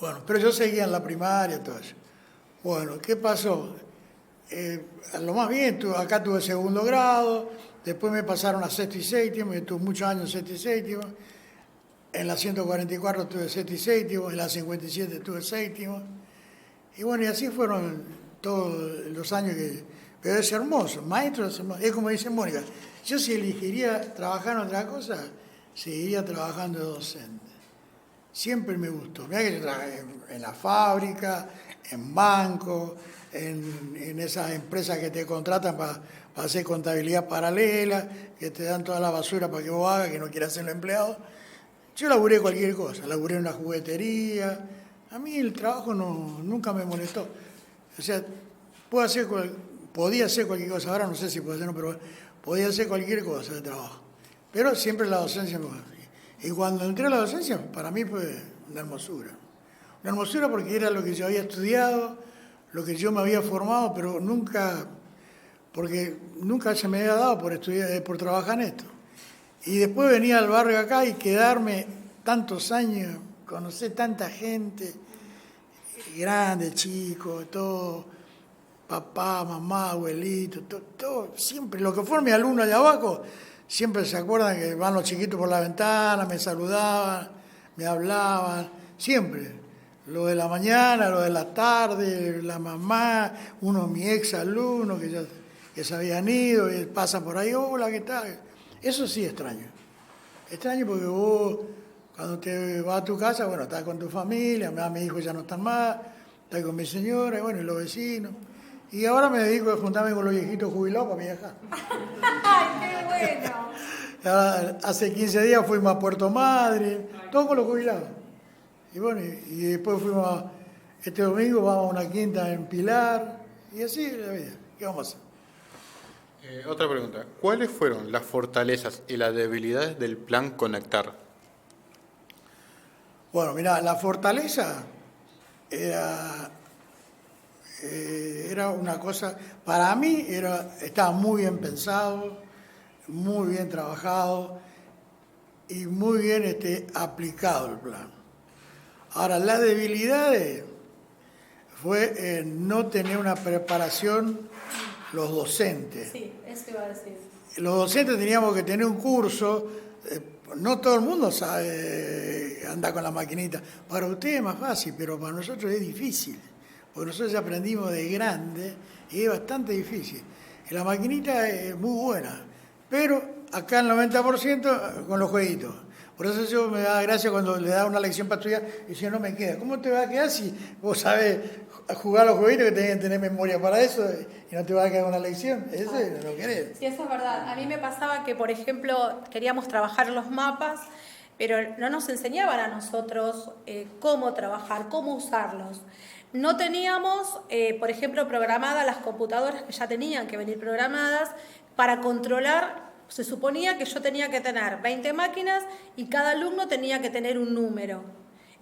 Bueno, pero yo seguía en la primaria, todo eso. Bueno, ¿qué pasó? Lo más bien, acá tuve segundo grado, después me pasaron a sexto y séptimo, yo tuve muchos años sexto y séptimo, en la 144 tuve sexto y séptimo, en la 57 tuve séptimo, y bueno, y así fueron todos los años que... Pero es hermoso, maestro es hermoso. Es como dice Mónica, yo si elegiría trabajar en otra cosa, seguiría trabajando de docente. Siempre me gustó. Mirá que yo trabajé en la fábrica, en banco, en esas empresas que te contratan para hacer contabilidad paralela, que te dan toda la basura para que vos hagas, que no quieras ser el empleado. Yo laburé cualquier cosa, laburé en una juguetería. A mí el trabajo nunca me molestó. O sea, podía hacer cualquier cosa, ahora no sé si puedo hacerlo, pero podía hacer cualquier cosa de trabajo. Pero siempre la docencia me gustó. Y cuando entré a la docencia, para mí fue una hermosura. Una hermosura porque era lo que yo había estudiado, lo que yo me había formado, pero nunca se me había dado por estudiar, por trabajar en esto. Y después venía al barrio acá y quedarme tantos años, conocer tanta gente, grande, chico, todo, papá, mamá, abuelito, todo, siempre. Lo que fueron mis alumnos allá abajo, siempre se acuerdan que van los chiquitos por la ventana, me saludaban, me hablaban, siempre. Lo de la mañana, lo de la tarde, la mamá, uno de mis ex alumnos que se habían ido y pasan por ahí, hola, ¿qué tal? Eso sí extraño. Extraño porque vos, cuando te vas a tu casa, bueno, estás con tu familia, mis hijos ya no están más, estás con mi señora, bueno, y los vecinos. Y ahora me dedico a juntarme con los viejitos jubilados para viajar. ¡Ay, qué bueno! Ahora, hace 15 días fuimos a Puerto Madryn, todos con los jubilados. Y bueno, y después fuimos, este domingo vamos a una quinta en Pilar, y así la vida. ¿Qué vamos a hacer? Otra pregunta. ¿Cuáles fueron las fortalezas y las debilidades del plan Conectar? Bueno, mirá, la fortaleza era una cosa, para mí estaba muy bien pensado, muy bien trabajado y muy bien aplicado el plan. Ahora, las debilidades fue no tener una preparación los docentes. Sí, eso iba a decir. Los docentes teníamos que tener un curso, no todo el mundo sabe andar con la maquinita. Para ustedes es más fácil, pero para nosotros es difícil, porque nosotros ya aprendimos de grande y es bastante difícil. Y la maquinita es muy buena, pero acá el 90% con los jueguitos. Por eso yo me da gracia cuando le da una lección para estudiar y si no me queda. ¿Cómo te va a quedar si vos sabés jugar los jueguitos que tenés que tener memoria para eso y no te va a quedar una lección? Eso no lo querés. Sí, eso es verdad. A mí me pasaba que, por ejemplo, queríamos trabajar los mapas, pero no nos enseñaban a nosotros cómo trabajar, cómo usarlos. No teníamos, por ejemplo, programadas las computadoras que ya tenían que venir programadas para controlar. Se suponía que yo tenía que tener 20 máquinas y cada alumno tenía que tener un número.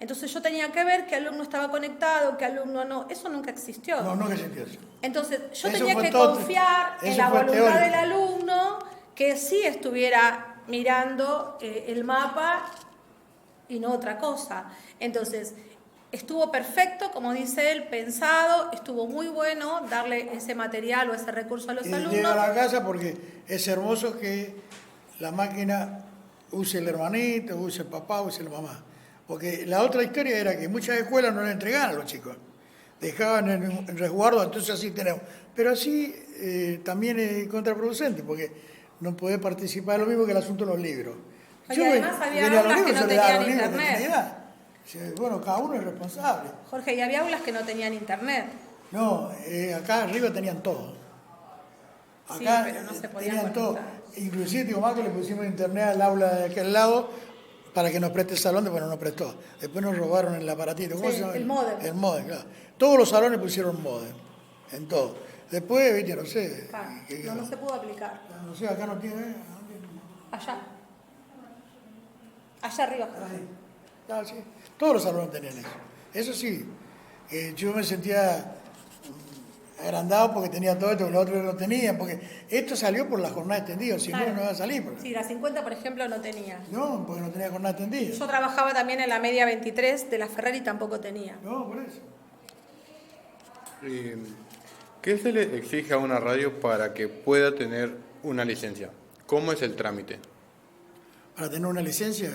Entonces yo tenía que ver qué alumno estaba conectado, qué alumno no. Eso nunca existió. No, nunca existió eso. Entonces yo Eso tenía fue que todo- confiar en eso la fue voluntad teórico. del alumno que sí estuviera mirando el mapa y no otra cosa. Entonces, estuvo perfecto, como dice él, pensado, estuvo muy bueno darle ese material o ese recurso a los Y llega alumnos. a la casa porque es hermoso que la máquina use el hermanito, use el papá, use la mamá. Porque la otra historia era que muchas escuelas no le entregaban a los chicos. Dejaban en resguardo, entonces así tenemos. Pero así también es contraproducente, porque no podés participar, lo mismo que el asunto de los libros. Y además había venía a los aulas que libros, no yo le daba tenían los libros que internet. tenía edad. Bueno, cada uno es responsable. Jorge, y había aulas que no tenían internet. No, acá arriba tenían todo. Sí, Acá pero no se podían tenían todo. conectar. Inclusive, digo más que le pusimos internet al aula de aquel lado para que nos preste el salón, después no nos prestó. Después nos robaron el aparatito. ¿Cómo Sí, se llama? el módem. El módem, claro. Todos los salones pusieron módem, en todo. Después, viste, no sé. Claro, no se pudo aplicar. No sé, acá no tiene. Allá. Allá arriba. Claro, sí. Todos los salones tenían eso. Eso sí, yo me sentía agrandado porque tenía todo esto, que los otros no tenían, porque esto salió por la jornada extendida, si Claro. no, no iba a salir. Sí, la 50, por ejemplo, no tenía. No, porque no tenía jornada extendida. Yo trabajaba también en la media 23 de la Ferrari, tampoco tenía. No, por eso. ¿Qué se le exige a una radio para que pueda tener una licencia? ¿Cómo es el trámite? Para tener una licencia,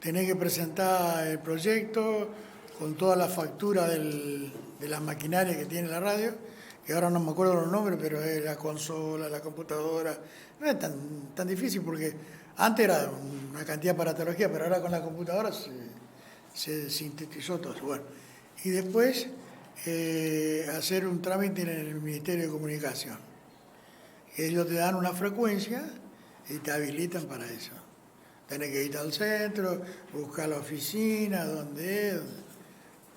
tenés que presentar el proyecto con toda la factura de la maquinaria que tiene la radio, que ahora no me acuerdo los nombres, pero es la consola, la computadora. No es tan difícil porque antes era una cantidad de paratología, pero ahora con la computadora se sintetizó todo eso. Bueno, y después hacer un trámite en el Ministerio de Comunicación. Ellos te dan una frecuencia y te habilitan para eso. Tenés que ir al centro, buscar la oficina, donde es.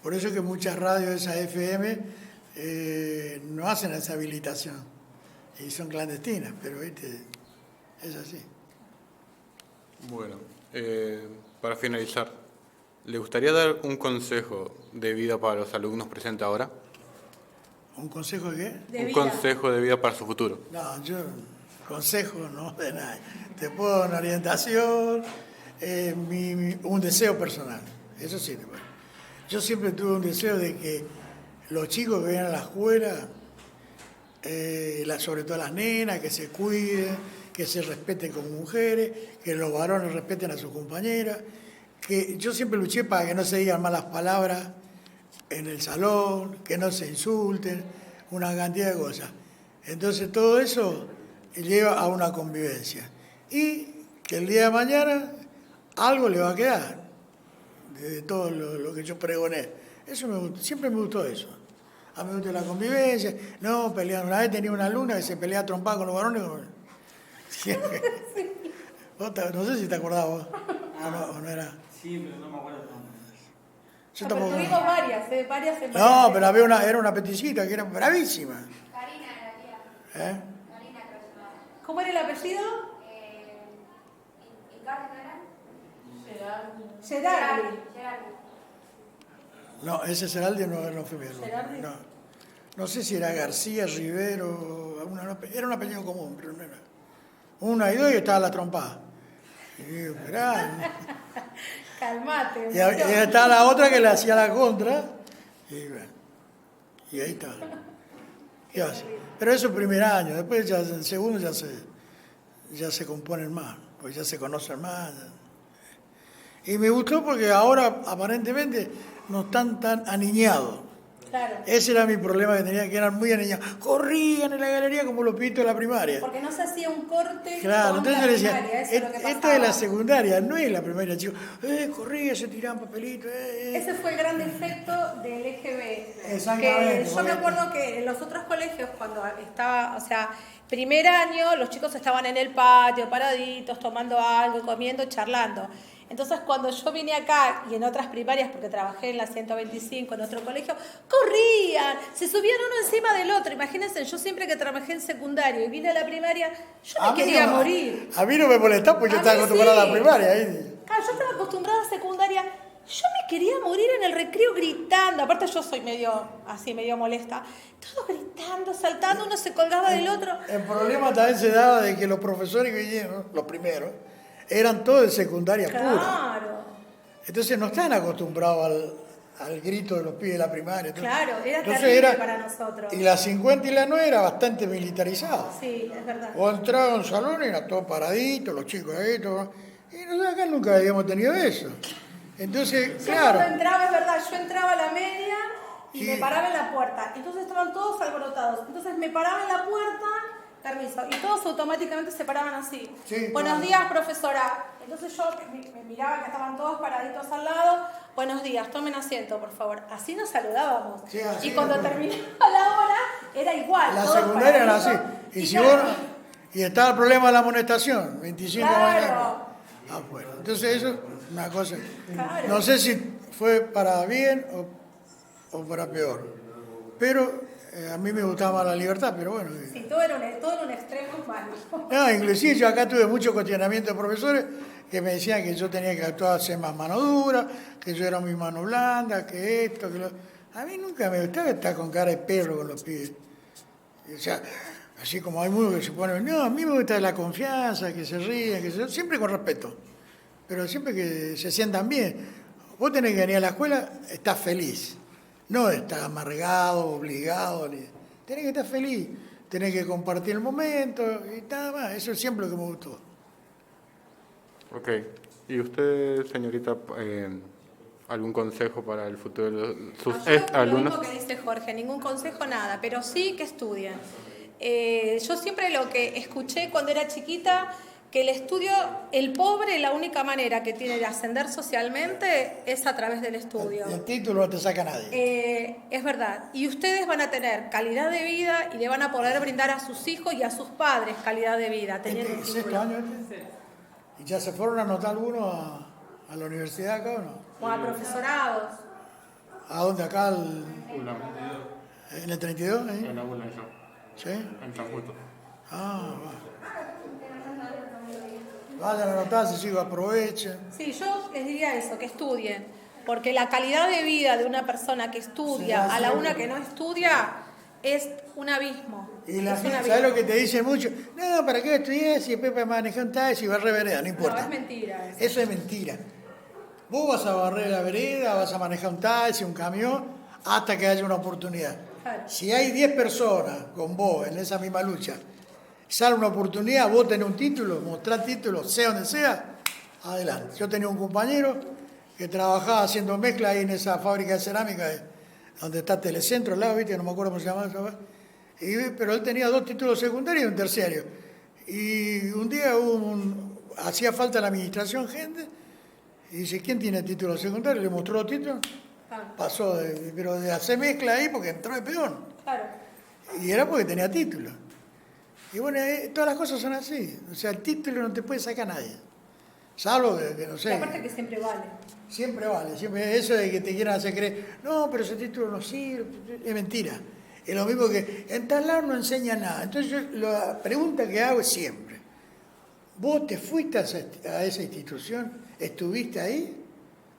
Por eso es que muchas radios de esa FM no hacen esa habilitación y son clandestinas, pero ¿viste? Es así. Bueno, para finalizar, ¿le gustaría dar un consejo de vida para los alumnos presentes ahora? ¿Un consejo de qué? De Un vida. consejo de vida para su futuro. No, yo consejo no de nada. Te puedo dar una orientación, un deseo personal, eso sí te puedo. Yo siempre tuve un deseo de que los chicos que vienen a la escuela, sobre todo las nenas, que se cuiden, que se respeten como mujeres, que los varones respeten a sus compañeras, que yo siempre luché para que no se digan malas palabras en el salón, que no se insulten, una cantidad de cosas. Entonces todo eso lleva a una convivencia. Y que el día de mañana algo le va a quedar de todo lo que yo pregoné. Eso siempre me gustó eso. A mí me gusta la convivencia, no pelear. Una vez tenía una alumna que se peleaba trompada con los varones. No sé si te acordás vos. ¿O no era? Sí, pero no me acuerdo. Yo Pero tampoco. tuvimos varias en No, varias. pero era una peticita que era bravísima. Karina era tía. ¿Eh? Karina creo que se llamaba. ¿Cómo era el apellido? ¿Icardi no era? Gerardi. Gerardi. No, ese Seraldi no fue mi alumno. ¿Gerardi? No sé si era García, Rivero, era un apellido común, pero no era. Una y dos y estaba la trompada. Y digo, esperá. Calmate. Y estaba la otra que le hacía la contra. Y bueno, y ahí está. ¿Qué hace? Pero eso es el primer año, después ya el segundo ya se componen más, pues ya se conocen más. Y me gustó porque ahora aparentemente no están tan aniñados. Claro. Ese era mi problema que tenía, que eran muy aniñados. Corrían en la galería como los pibitos de la primaria. Porque no se hacía un corte Claro, con entonces la yo le decía, primaria, eso es lo que esto pasaba. es la secundaria, no es la primaria, chicos. Corría, se tiraban papelitos. Ese fue el gran defecto del EGB. Exactamente, Que yo me acuerdo que en los otros colegios, cuando estaba, o sea, primer año, los chicos estaban en el patio, paraditos, tomando algo, comiendo, charlando. Entonces, cuando yo vine acá y en otras primarias, porque trabajé en la 125, en otro colegio, corrían, se subían uno encima del otro. Imagínense, yo siempre que trabajé en secundario y vine a la primaria, yo me quería morir. A mí no me molestaba porque yo estaba acostumbrada a la primaria. Claro, yo estaba acostumbrada a secundaria. Yo me quería morir en el recreo gritando. Aparte yo soy medio molesta. Todos gritando, saltando, uno se colgaba del otro. El problema también se daba de que los profesores que vinieron, los primeros, eran todos de secundaria pura. Claro. Entonces no estaban acostumbrados al grito de los pibes de la primaria. Claro, era Entonces terrible para nosotros. Y la 50 y la 9 era bastante militarizado. Sí, es verdad. O entraba a un salón y era todo paradito, los chicos ahí, todo. Y nosotros acá nunca habíamos tenido eso. Entonces, Yo claro. cuando entraba, es verdad, yo entraba a la media y Sí. me paraba en la puerta. Entonces estaban todos alborotados. Entonces me paraba en la puerta, permiso, y todos automáticamente se paraban así. Sí, Buenos claro. días, profesora. Entonces yo me miraba que estaban todos paraditos al lado. Buenos días, tomen asiento, por favor. Así nos saludábamos. Sí, así y cuando es. terminaba la hora, era igual. La todos secundaria era así. paraditos. Y si claro, y estaba el problema de la amonestación, 25 Claro. mañana. Bueno, entonces eso es una cosa. Claro. No sé si fue para bien o para peor. Pero a mí me gustaba la libertad, pero bueno. sí, todo era un extremo malo. No, inclusive yo acá tuve mucho cuestionamiento de profesores que me decían que yo tenía que actuar, ser más mano dura, que yo era muy mano blanda, que esto, que lo... A mí nunca me gustaba estar con cara de perro con los pibes. O sea, así como hay muchos que se ponen, no, a mí me gusta la confianza, que se ríen, siempre con respeto, pero siempre que se sientan bien. Vos tenés que venir a la escuela, estás feliz, no estás amargado, obligado, tenés que estar feliz, tenés que compartir el momento y nada más, eso es siempre lo que me gustó. Ok. ¿Y usted, señorita, algún consejo para el futuro de sus alumnos? Lo mismo que dice Jorge, ningún consejo, nada, pero sí que estudien. Yo siempre lo que escuché cuando era chiquita, que el estudio, el pobre, la única manera que tiene de ascender socialmente es a través del estudio. El título no te saca nadie. Es verdad. Y ustedes van a tener calidad de vida y le van a poder brindar a sus hijos y a sus padres calidad de vida. Teniendo un ¿Sexto título. año ¿Y ya se fueron a anotar algunos a la universidad acá o no? O a profesorados. ¿A dónde? ¿Acá? ¿En el 32? ¿Ahí? En la ULA, yo. ¿Sí? En San Justo. Ah, vayan a anotarse, sí, aprovechen. Sí, yo les diría eso, que estudien. Porque la calidad de vida de una persona que estudia a la una que no estudia es un abismo. Y la Es un gente, abismo. ¿sabes lo que te dicen mucho? No, ¿para qué estudié si después para manejar un taxi y barrer vereda? No importa. No, es mentira. Eso es mentira. Vos vas a barrer la vereda, vas a manejar un taxi, un camión, hasta que haya una oportunidad. Claro. Si hay 10 personas con vos en esa misma lucha, sale una oportunidad, vos tenés un título, mostrás título, sea donde sea, adelante. Yo tenía un compañero que trabajaba haciendo mezcla ahí en esa fábrica de cerámica, donde está Telecentro al lado, ¿viste? No me acuerdo cómo se llama eso. Pero él tenía 2 títulos secundarios y un terciario. Y un día hacía falta la administración gente, y dice, ¿quién tiene título secundario? Le mostró los títulos, pasó, pero de hacer mezcla ahí porque entró de peón. Claro. Y era porque tenía título. Y bueno, todas las cosas son así. O sea, el título no te puede sacar nadie. Salvo que no sé. Y aparte que siempre vale. Siempre vale. Siempre eso de que te quieran hacer creer, no, pero ese título no sirve. Es mentira. Es lo mismo que en tal lado no enseña nada. Entonces yo, la pregunta que hago es siempre, ¿vos te fuiste a esa institución? ¿Estuviste ahí?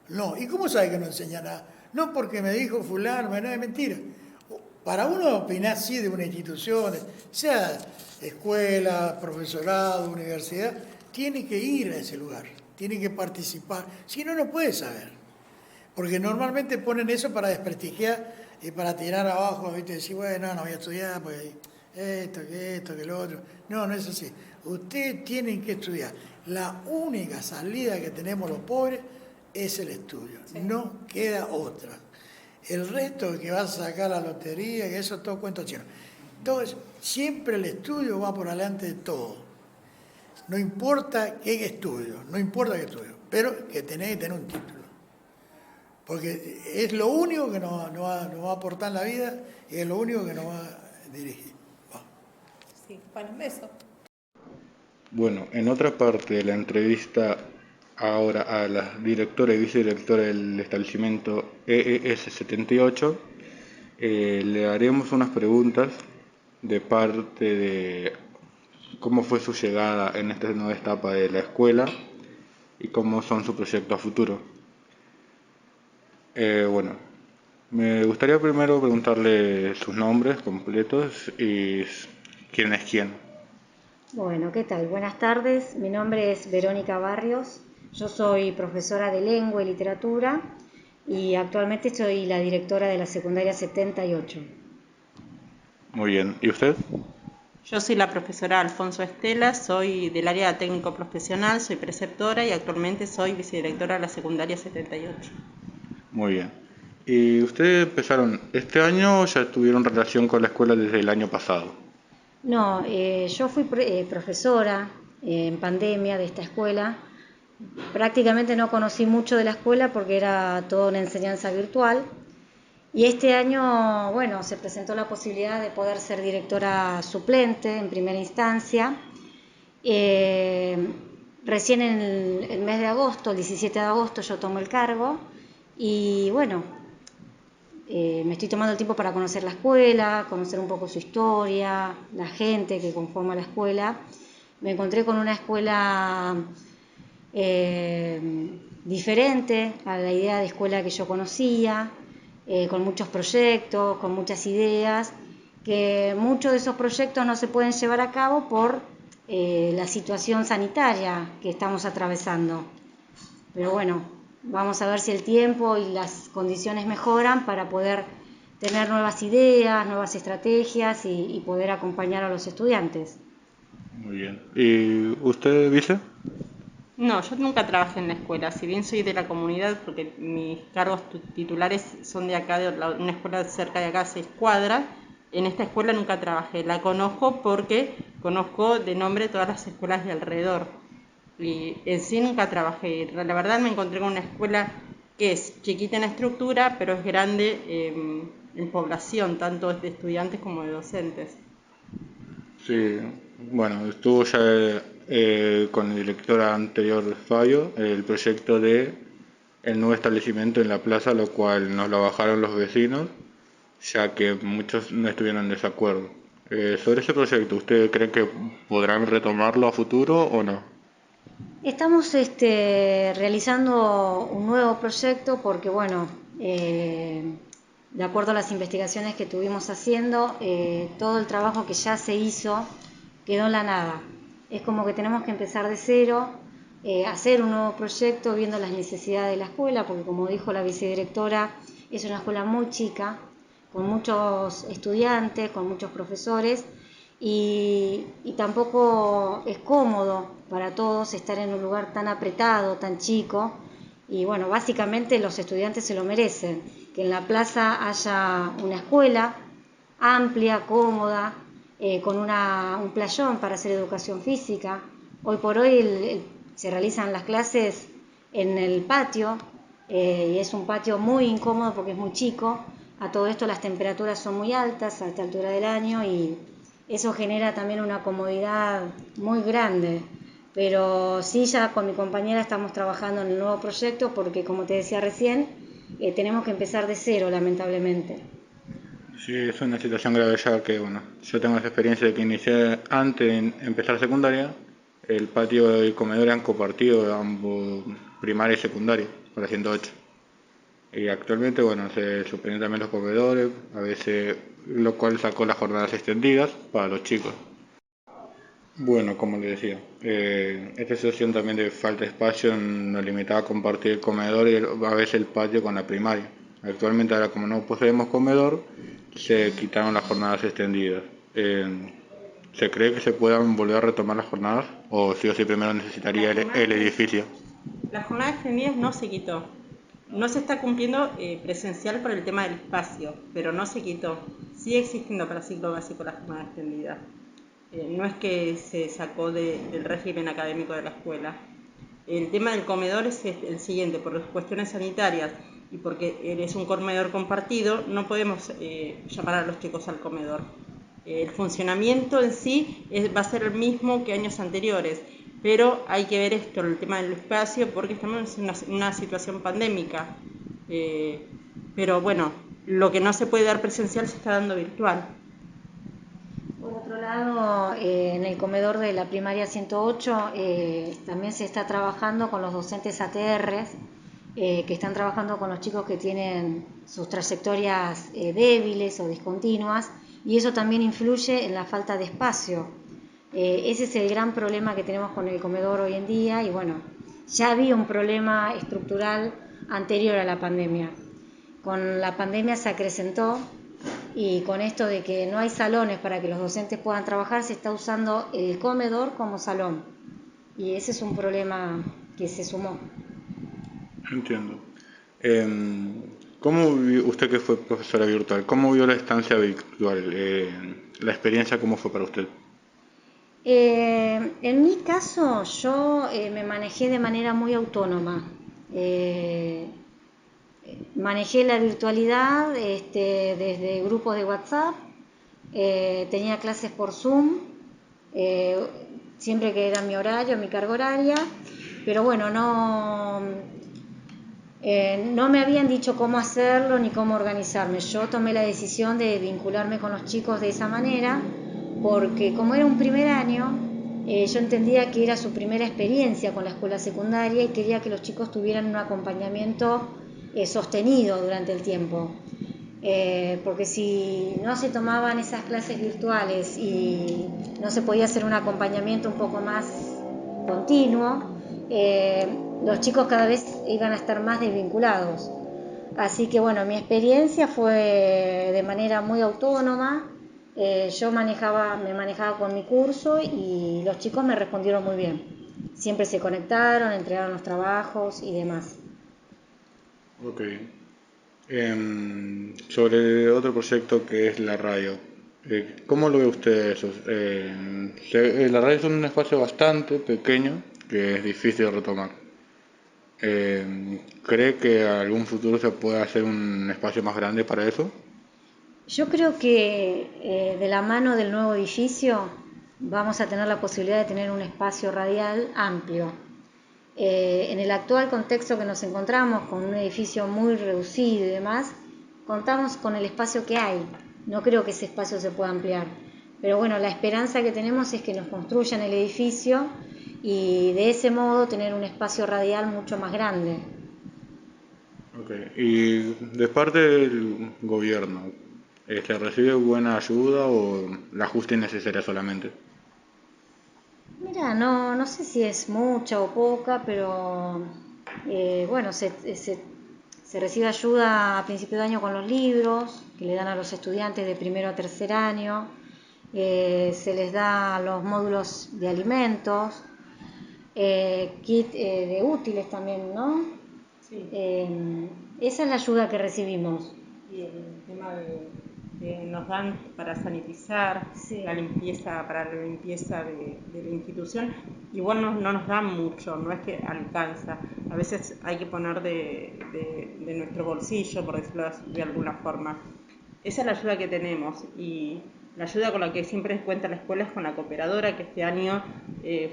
No. ¿Y cómo sabes que no enseña nada? No porque me dijo fulano, no, es mentira. Para uno opinar sí de una institución, sea escuela, profesorado, universidad, tiene que ir a ese lugar, tiene que participar. Si no, no puede saber. Porque normalmente ponen eso para desprestigiar y para tirar abajo, ¿viste? Decir, bueno, no voy a estudiar, pues esto, que lo otro. No, no es así. Ustedes tienen que estudiar. La única salida que tenemos los pobres es el estudio. Sí. No queda otra. El resto que vas a sacar la lotería, que eso es todo cuento chino. Entonces, siempre el estudio va por delante de todo. No importa qué estudio, pero que tenés que tener un título. Porque es lo único que nos va a aportar en la vida y es lo único que nos va a dirigir. Sí, bueno, un beso. Bueno, en otra parte de la entrevista ahora a la directora y vicedirectora del establecimiento EES 78, le haremos unas preguntas de parte de cómo fue su llegada en esta nueva etapa de la escuela y cómo son sus proyectos a futuro. Bueno, me gustaría primero preguntarle sus nombres completos y quién es quién. Bueno, ¿qué tal? Buenas tardes, mi nombre es Verónica Barrios, yo soy profesora de lengua y literatura y actualmente soy la directora de la secundaria 78. Muy bien, ¿y usted? Yo soy la profesora Alfonso Estela, soy del área técnico profesional, soy preceptora y actualmente soy vicedirectora de la secundaria 78. Muy bien. ¿Y ustedes empezaron este año o ya tuvieron relación con la escuela desde el año pasado? No, yo fui profesora en pandemia de esta escuela. Prácticamente no conocí mucho de la escuela porque era toda una enseñanza virtual. Y este año, bueno, se presentó la posibilidad de poder ser directora suplente en primera instancia. Recién en el mes de agosto, el 17 de agosto, yo tomo el cargo y bueno, me estoy tomando el tiempo para conocer la escuela, conocer un poco su historia, la gente que conforma la escuela. Me encontré con una escuela diferente a la idea de escuela que yo conocía, con muchos proyectos, con muchas ideas, que muchos de esos proyectos no se pueden llevar a cabo por la situación sanitaria que estamos atravesando. Pero bueno, vamos a ver si el tiempo y las condiciones mejoran para poder tener nuevas ideas, nuevas estrategias y poder acompañar a los estudiantes. Muy bien. ¿Y usted, Vice? No, yo nunca trabajé en la escuela, si bien soy de la comunidad, porque mis cargos titulares son de acá, de una escuela cerca de acá, a 6 cuadras. En esta escuela nunca trabajé, la conozco porque conozco de nombre todas las escuelas de alrededor. Y en sí nunca trabajé. La verdad me encontré con una escuela que es chiquita en estructura, pero es grande en población, tanto de estudiantes como de docentes. Sí, bueno, estuvo ya con la directora anterior, Fabio, el proyecto de el nuevo establecimiento en la plaza, lo cual nos lo bajaron los vecinos, ya que muchos no estuvieron en desacuerdo. Sobre ese proyecto, ¿usted cree que podrán retomarlo a futuro o no? Estamos realizando un nuevo proyecto porque, bueno, de acuerdo a las investigaciones que tuvimos haciendo, todo el trabajo que ya se hizo quedó en la nada. Es como que tenemos que empezar de cero, hacer un nuevo proyecto viendo las necesidades de la escuela, porque como dijo la vicedirectora, es una escuela muy chica, con muchos estudiantes, con muchos profesores, y tampoco es cómodo para todos estar en un lugar tan apretado, tan chico, y bueno, básicamente los estudiantes se lo merecen, que en la plaza haya una escuela amplia, cómoda, con un playón para hacer educación física. Hoy por hoy se realizan las clases en el patio, y es un patio muy incómodo porque es muy chico. A todo esto las temperaturas son muy altas a esta altura del año y eso genera también una comodidad muy grande. Pero sí, ya con mi compañera estamos trabajando en el nuevo proyecto porque, como te decía recién, tenemos que empezar de cero, lamentablemente. Sí, es una situación grave ya que, bueno, yo tengo esa experiencia de que inicié antes de empezar secundaria, el patio y el comedor eran compartidos, ambos primaria y secundaria, por la 108. Y actualmente, bueno, se suspenden también los comedores, a veces, lo cual sacó las jornadas extendidas para los chicos. Bueno, como le decía, esta situación también de falta de espacio nos limitaba a compartir el comedor y a veces el patio con la primaria. Actualmente, ahora como no poseemos comedor, se quitaron las jornadas extendidas. ¿Se cree que se puedan volver a retomar las jornadas o sí o sí primero necesitaría el edificio? La jornada extendida no se quitó. No se está cumpliendo presencial por el tema del espacio, pero no se quitó. Sigue existiendo para ciclo básico la jornada extendida. No es que se sacó del régimen académico de la escuela. El tema del comedor es el siguiente: por cuestiones sanitarias y porque es un comedor compartido, no podemos llamar a los chicos al comedor. El funcionamiento en sí va a ser el mismo que años anteriores, pero hay que ver esto, el tema del espacio, porque estamos en una situación pandémica. Pero bueno, lo que no se puede dar presencial se está dando virtual. Por otro lado, en el comedor de la primaria 108 también se está trabajando con los docentes ATR, que están trabajando con los chicos que tienen sus trayectorias débiles o discontinuas, y eso también influye en la falta de espacio. Ese es el gran problema que tenemos con el comedor hoy en día, y bueno, ya había un problema estructural anterior a la pandemia. Con la pandemia se acrecentó, y con esto de que no hay salones para que los docentes puedan trabajar, se está usando el comedor como salón, y ese es un problema que se sumó. Entiendo. Usted que fue profesora virtual, cómo vio la estancia virtual? La experiencia, ¿cómo fue para usted? En mi caso, yo me manejé de manera muy autónoma. Manejé la virtualidad desde grupos de WhatsApp, tenía clases por Zoom, siempre que era mi horario, mi carga horaria, pero bueno, no me habían dicho cómo hacerlo ni cómo organizarme. Yo tomé la decisión de vincularme con los chicos de esa manera, porque como era un primer año, yo entendía que era su primera experiencia con la escuela secundaria y quería que los chicos tuvieran un acompañamiento sostenido durante el tiempo. Porque si no se tomaban esas clases virtuales y no se podía hacer un acompañamiento un poco más continuo, los chicos cada vez iban a estar más desvinculados. Así que bueno, mi experiencia fue de manera muy autónoma. Yo me manejaba con mi curso y los chicos me respondieron muy bien. Siempre se conectaron, entregaron los trabajos y demás. Ok. Sobre otro proyecto que es la radio, ¿cómo lo ve usted eso? La radio es un espacio bastante pequeño que es difícil de retomar. ¿Cree que en algún futuro se puede hacer un espacio más grande para eso? Yo creo que de la mano del nuevo edificio vamos a tener la posibilidad de tener un espacio radial amplio. En el actual contexto que nos encontramos, con un edificio muy reducido y demás, contamos con el espacio que hay. No creo que ese espacio se pueda ampliar. Pero bueno, la esperanza que tenemos es que nos construyan el edificio y de ese modo tener un espacio radial mucho más grande. Okay. Y de parte del gobierno, ¿se recibe buena ayuda o la justa y necesaria solamente? Mira, no sé si es mucha o poca, pero bueno, se recibe ayuda a principio de año con los libros que le dan a los estudiantes de primero a tercer año, se les da los módulos de alimentos, kit de útiles también, ¿no? Sí. Esa es la ayuda que recibimos. Y el tema de nos dan para sanitizar, Sí. para la limpieza de la institución, igual no nos dan mucho, no es que alcanza. A veces hay que poner de nuestro bolsillo, por decirlo de alguna forma. Esa es la ayuda que tenemos, y la ayuda con la que siempre cuenta la escuela es con la cooperadora, que este año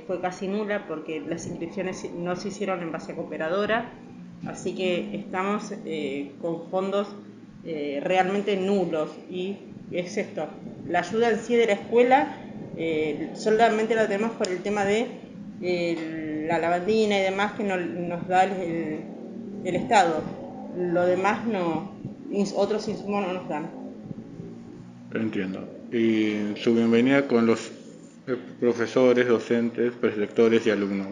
fue casi nula porque las inscripciones no se hicieron en base a cooperadora, así que estamos con fondos realmente nulos, y es esto, la ayuda en sí de la escuela solamente la tenemos por el tema de la lavandina y demás que nos da el Estado. Lo demás no, otros insumos no nos dan. Entiendo. Y su bienvenida con los profesores, docentes, preceptores y alumnos,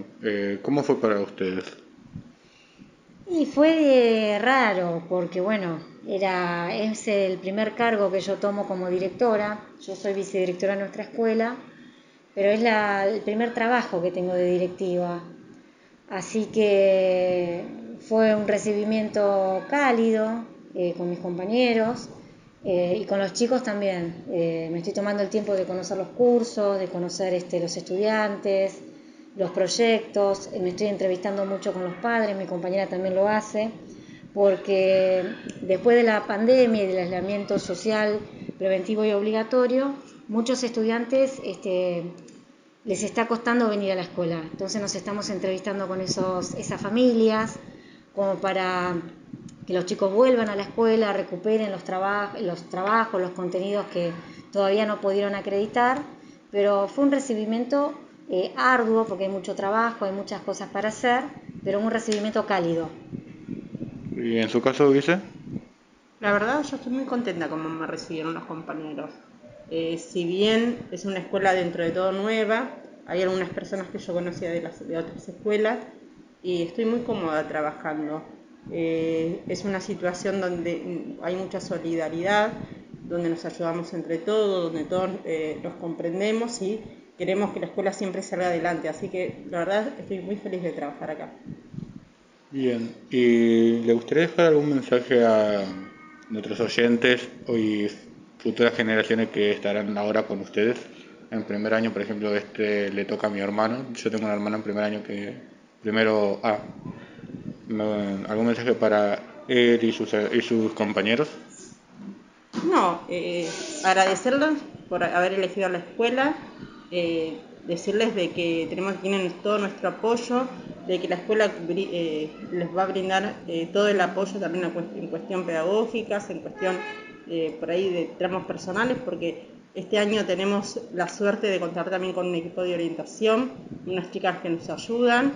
¿cómo fue para ustedes? Y fue raro porque bueno, es el primer cargo que yo tomo como directora. Yo soy vicedirectora de nuestra escuela, pero es el primer trabajo que tengo de directiva. Así que fue un recibimiento cálido con mis compañeros y con los chicos también. Me estoy tomando el tiempo de conocer los cursos, de conocer los estudiantes, los proyectos. Me estoy entrevistando mucho con los padres, mi compañera también lo hace, porque después de la pandemia y del aislamiento social preventivo y obligatorio, muchos estudiantes les está costando venir a la escuela. Entonces nos estamos entrevistando con esas familias, como para que los chicos vuelvan a la escuela, recuperen los trabajos, los contenidos que todavía no pudieron acreditar, pero fue un recibimiento arduo, porque hay mucho trabajo, hay muchas cosas para hacer, pero un recibimiento cálido. ¿Y en su caso, Vice? La verdad, yo estoy muy contenta como me recibieron los compañeros. Si bien es una escuela dentro de todo nueva, hay algunas personas que yo conocía de otras escuelas y estoy muy cómoda trabajando. Es una situación donde hay mucha solidaridad, donde nos ayudamos entre todos, donde todos nos comprendemos y queremos que la escuela siempre salga adelante. Así que la verdad estoy muy feliz de trabajar acá. Bien, ¿y le gustaría dejar algún mensaje a nuestros oyentes y futuras generaciones que estarán ahora con ustedes? En primer año, por ejemplo, le toca a mi hermano. Yo tengo una hermana en primer año primero A. ¿Algún mensaje para él y sus compañeros? No, agradecerles por haber elegido la escuela, decirles de que tienen todo nuestro apoyo, de que la escuela les va a brindar todo el apoyo también en cuestión pedagógica, en cuestión por ahí de tramos personales, porque este año tenemos la suerte de contar también con un equipo de orientación, unas chicas que nos ayudan,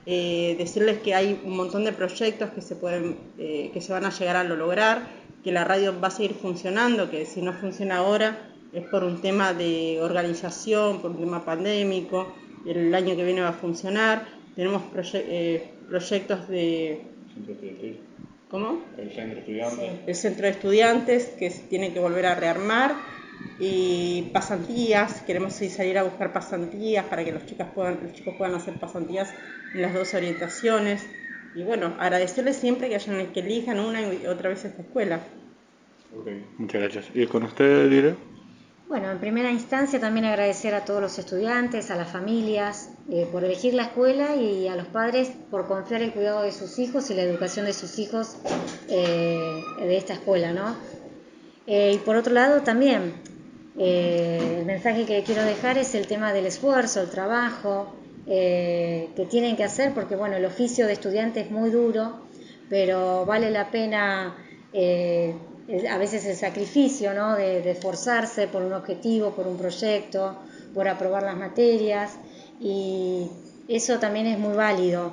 decirles que hay un montón de proyectos que se van a llegar a lograr, que la radio va a seguir funcionando, que si no funciona ahora es por un tema de organización, por un tema pandémico, el año que viene va a funcionar. Tenemos proyectos de... ¿Cómo? El centro de estudiantes. El centro de estudiantes que se tiene que volver a rearmar, y pasantías, queremos salir a buscar pasantías para que los chicos puedan hacer pasantías en las dos orientaciones. Y bueno, agradecerles siempre que elijan una y otra vez esta escuela. Ok, muchas gracias. ¿Y con usted, Dire? Bueno, en primera instancia también agradecer a todos los estudiantes, a las familias, por elegir la escuela, y a los padres por confiar el cuidado de sus hijos y la educación de sus hijos de esta escuela, ¿no? Y por otro lado también, el mensaje que quiero dejar es el tema del esfuerzo, el trabajo que tienen que hacer, porque bueno, el oficio de estudiante es muy duro, pero vale la pena a veces el sacrificio, ¿no? de esforzarse por un objetivo, por un proyecto, por aprobar las materias, y eso también es muy válido.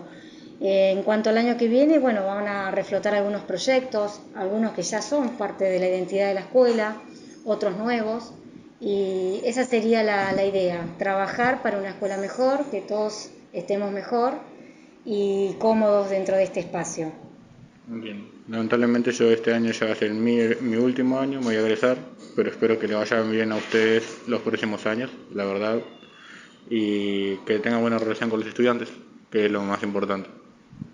En cuanto al año que viene, bueno, van a reflotar algunos proyectos, algunos que ya son parte de la identidad de la escuela, otros nuevos, y esa sería la idea, trabajar para una escuela mejor, que todos estemos mejor y cómodos dentro de este espacio. Bien, lamentablemente yo este año ya va a ser mi último año, me voy a egresar, pero espero que le vayan bien a ustedes los próximos años, la verdad, y que tengan buena relación con los estudiantes, que es lo más importante.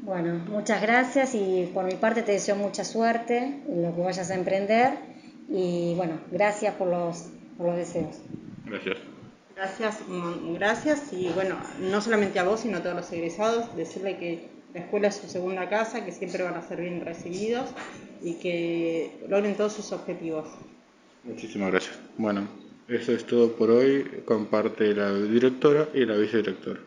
Bueno, muchas gracias, y por mi parte te deseo mucha suerte en lo que vayas a emprender, y bueno, gracias por los deseos. Gracias. Gracias, y bueno, no solamente a vos, sino a todos los egresados, decirle que la escuela es su segunda casa, que siempre van a ser bien recibidos y que logren todos sus objetivos. Muchísimas gracias. Bueno, eso es todo por hoy. Comparte la directora y la vicedirectora.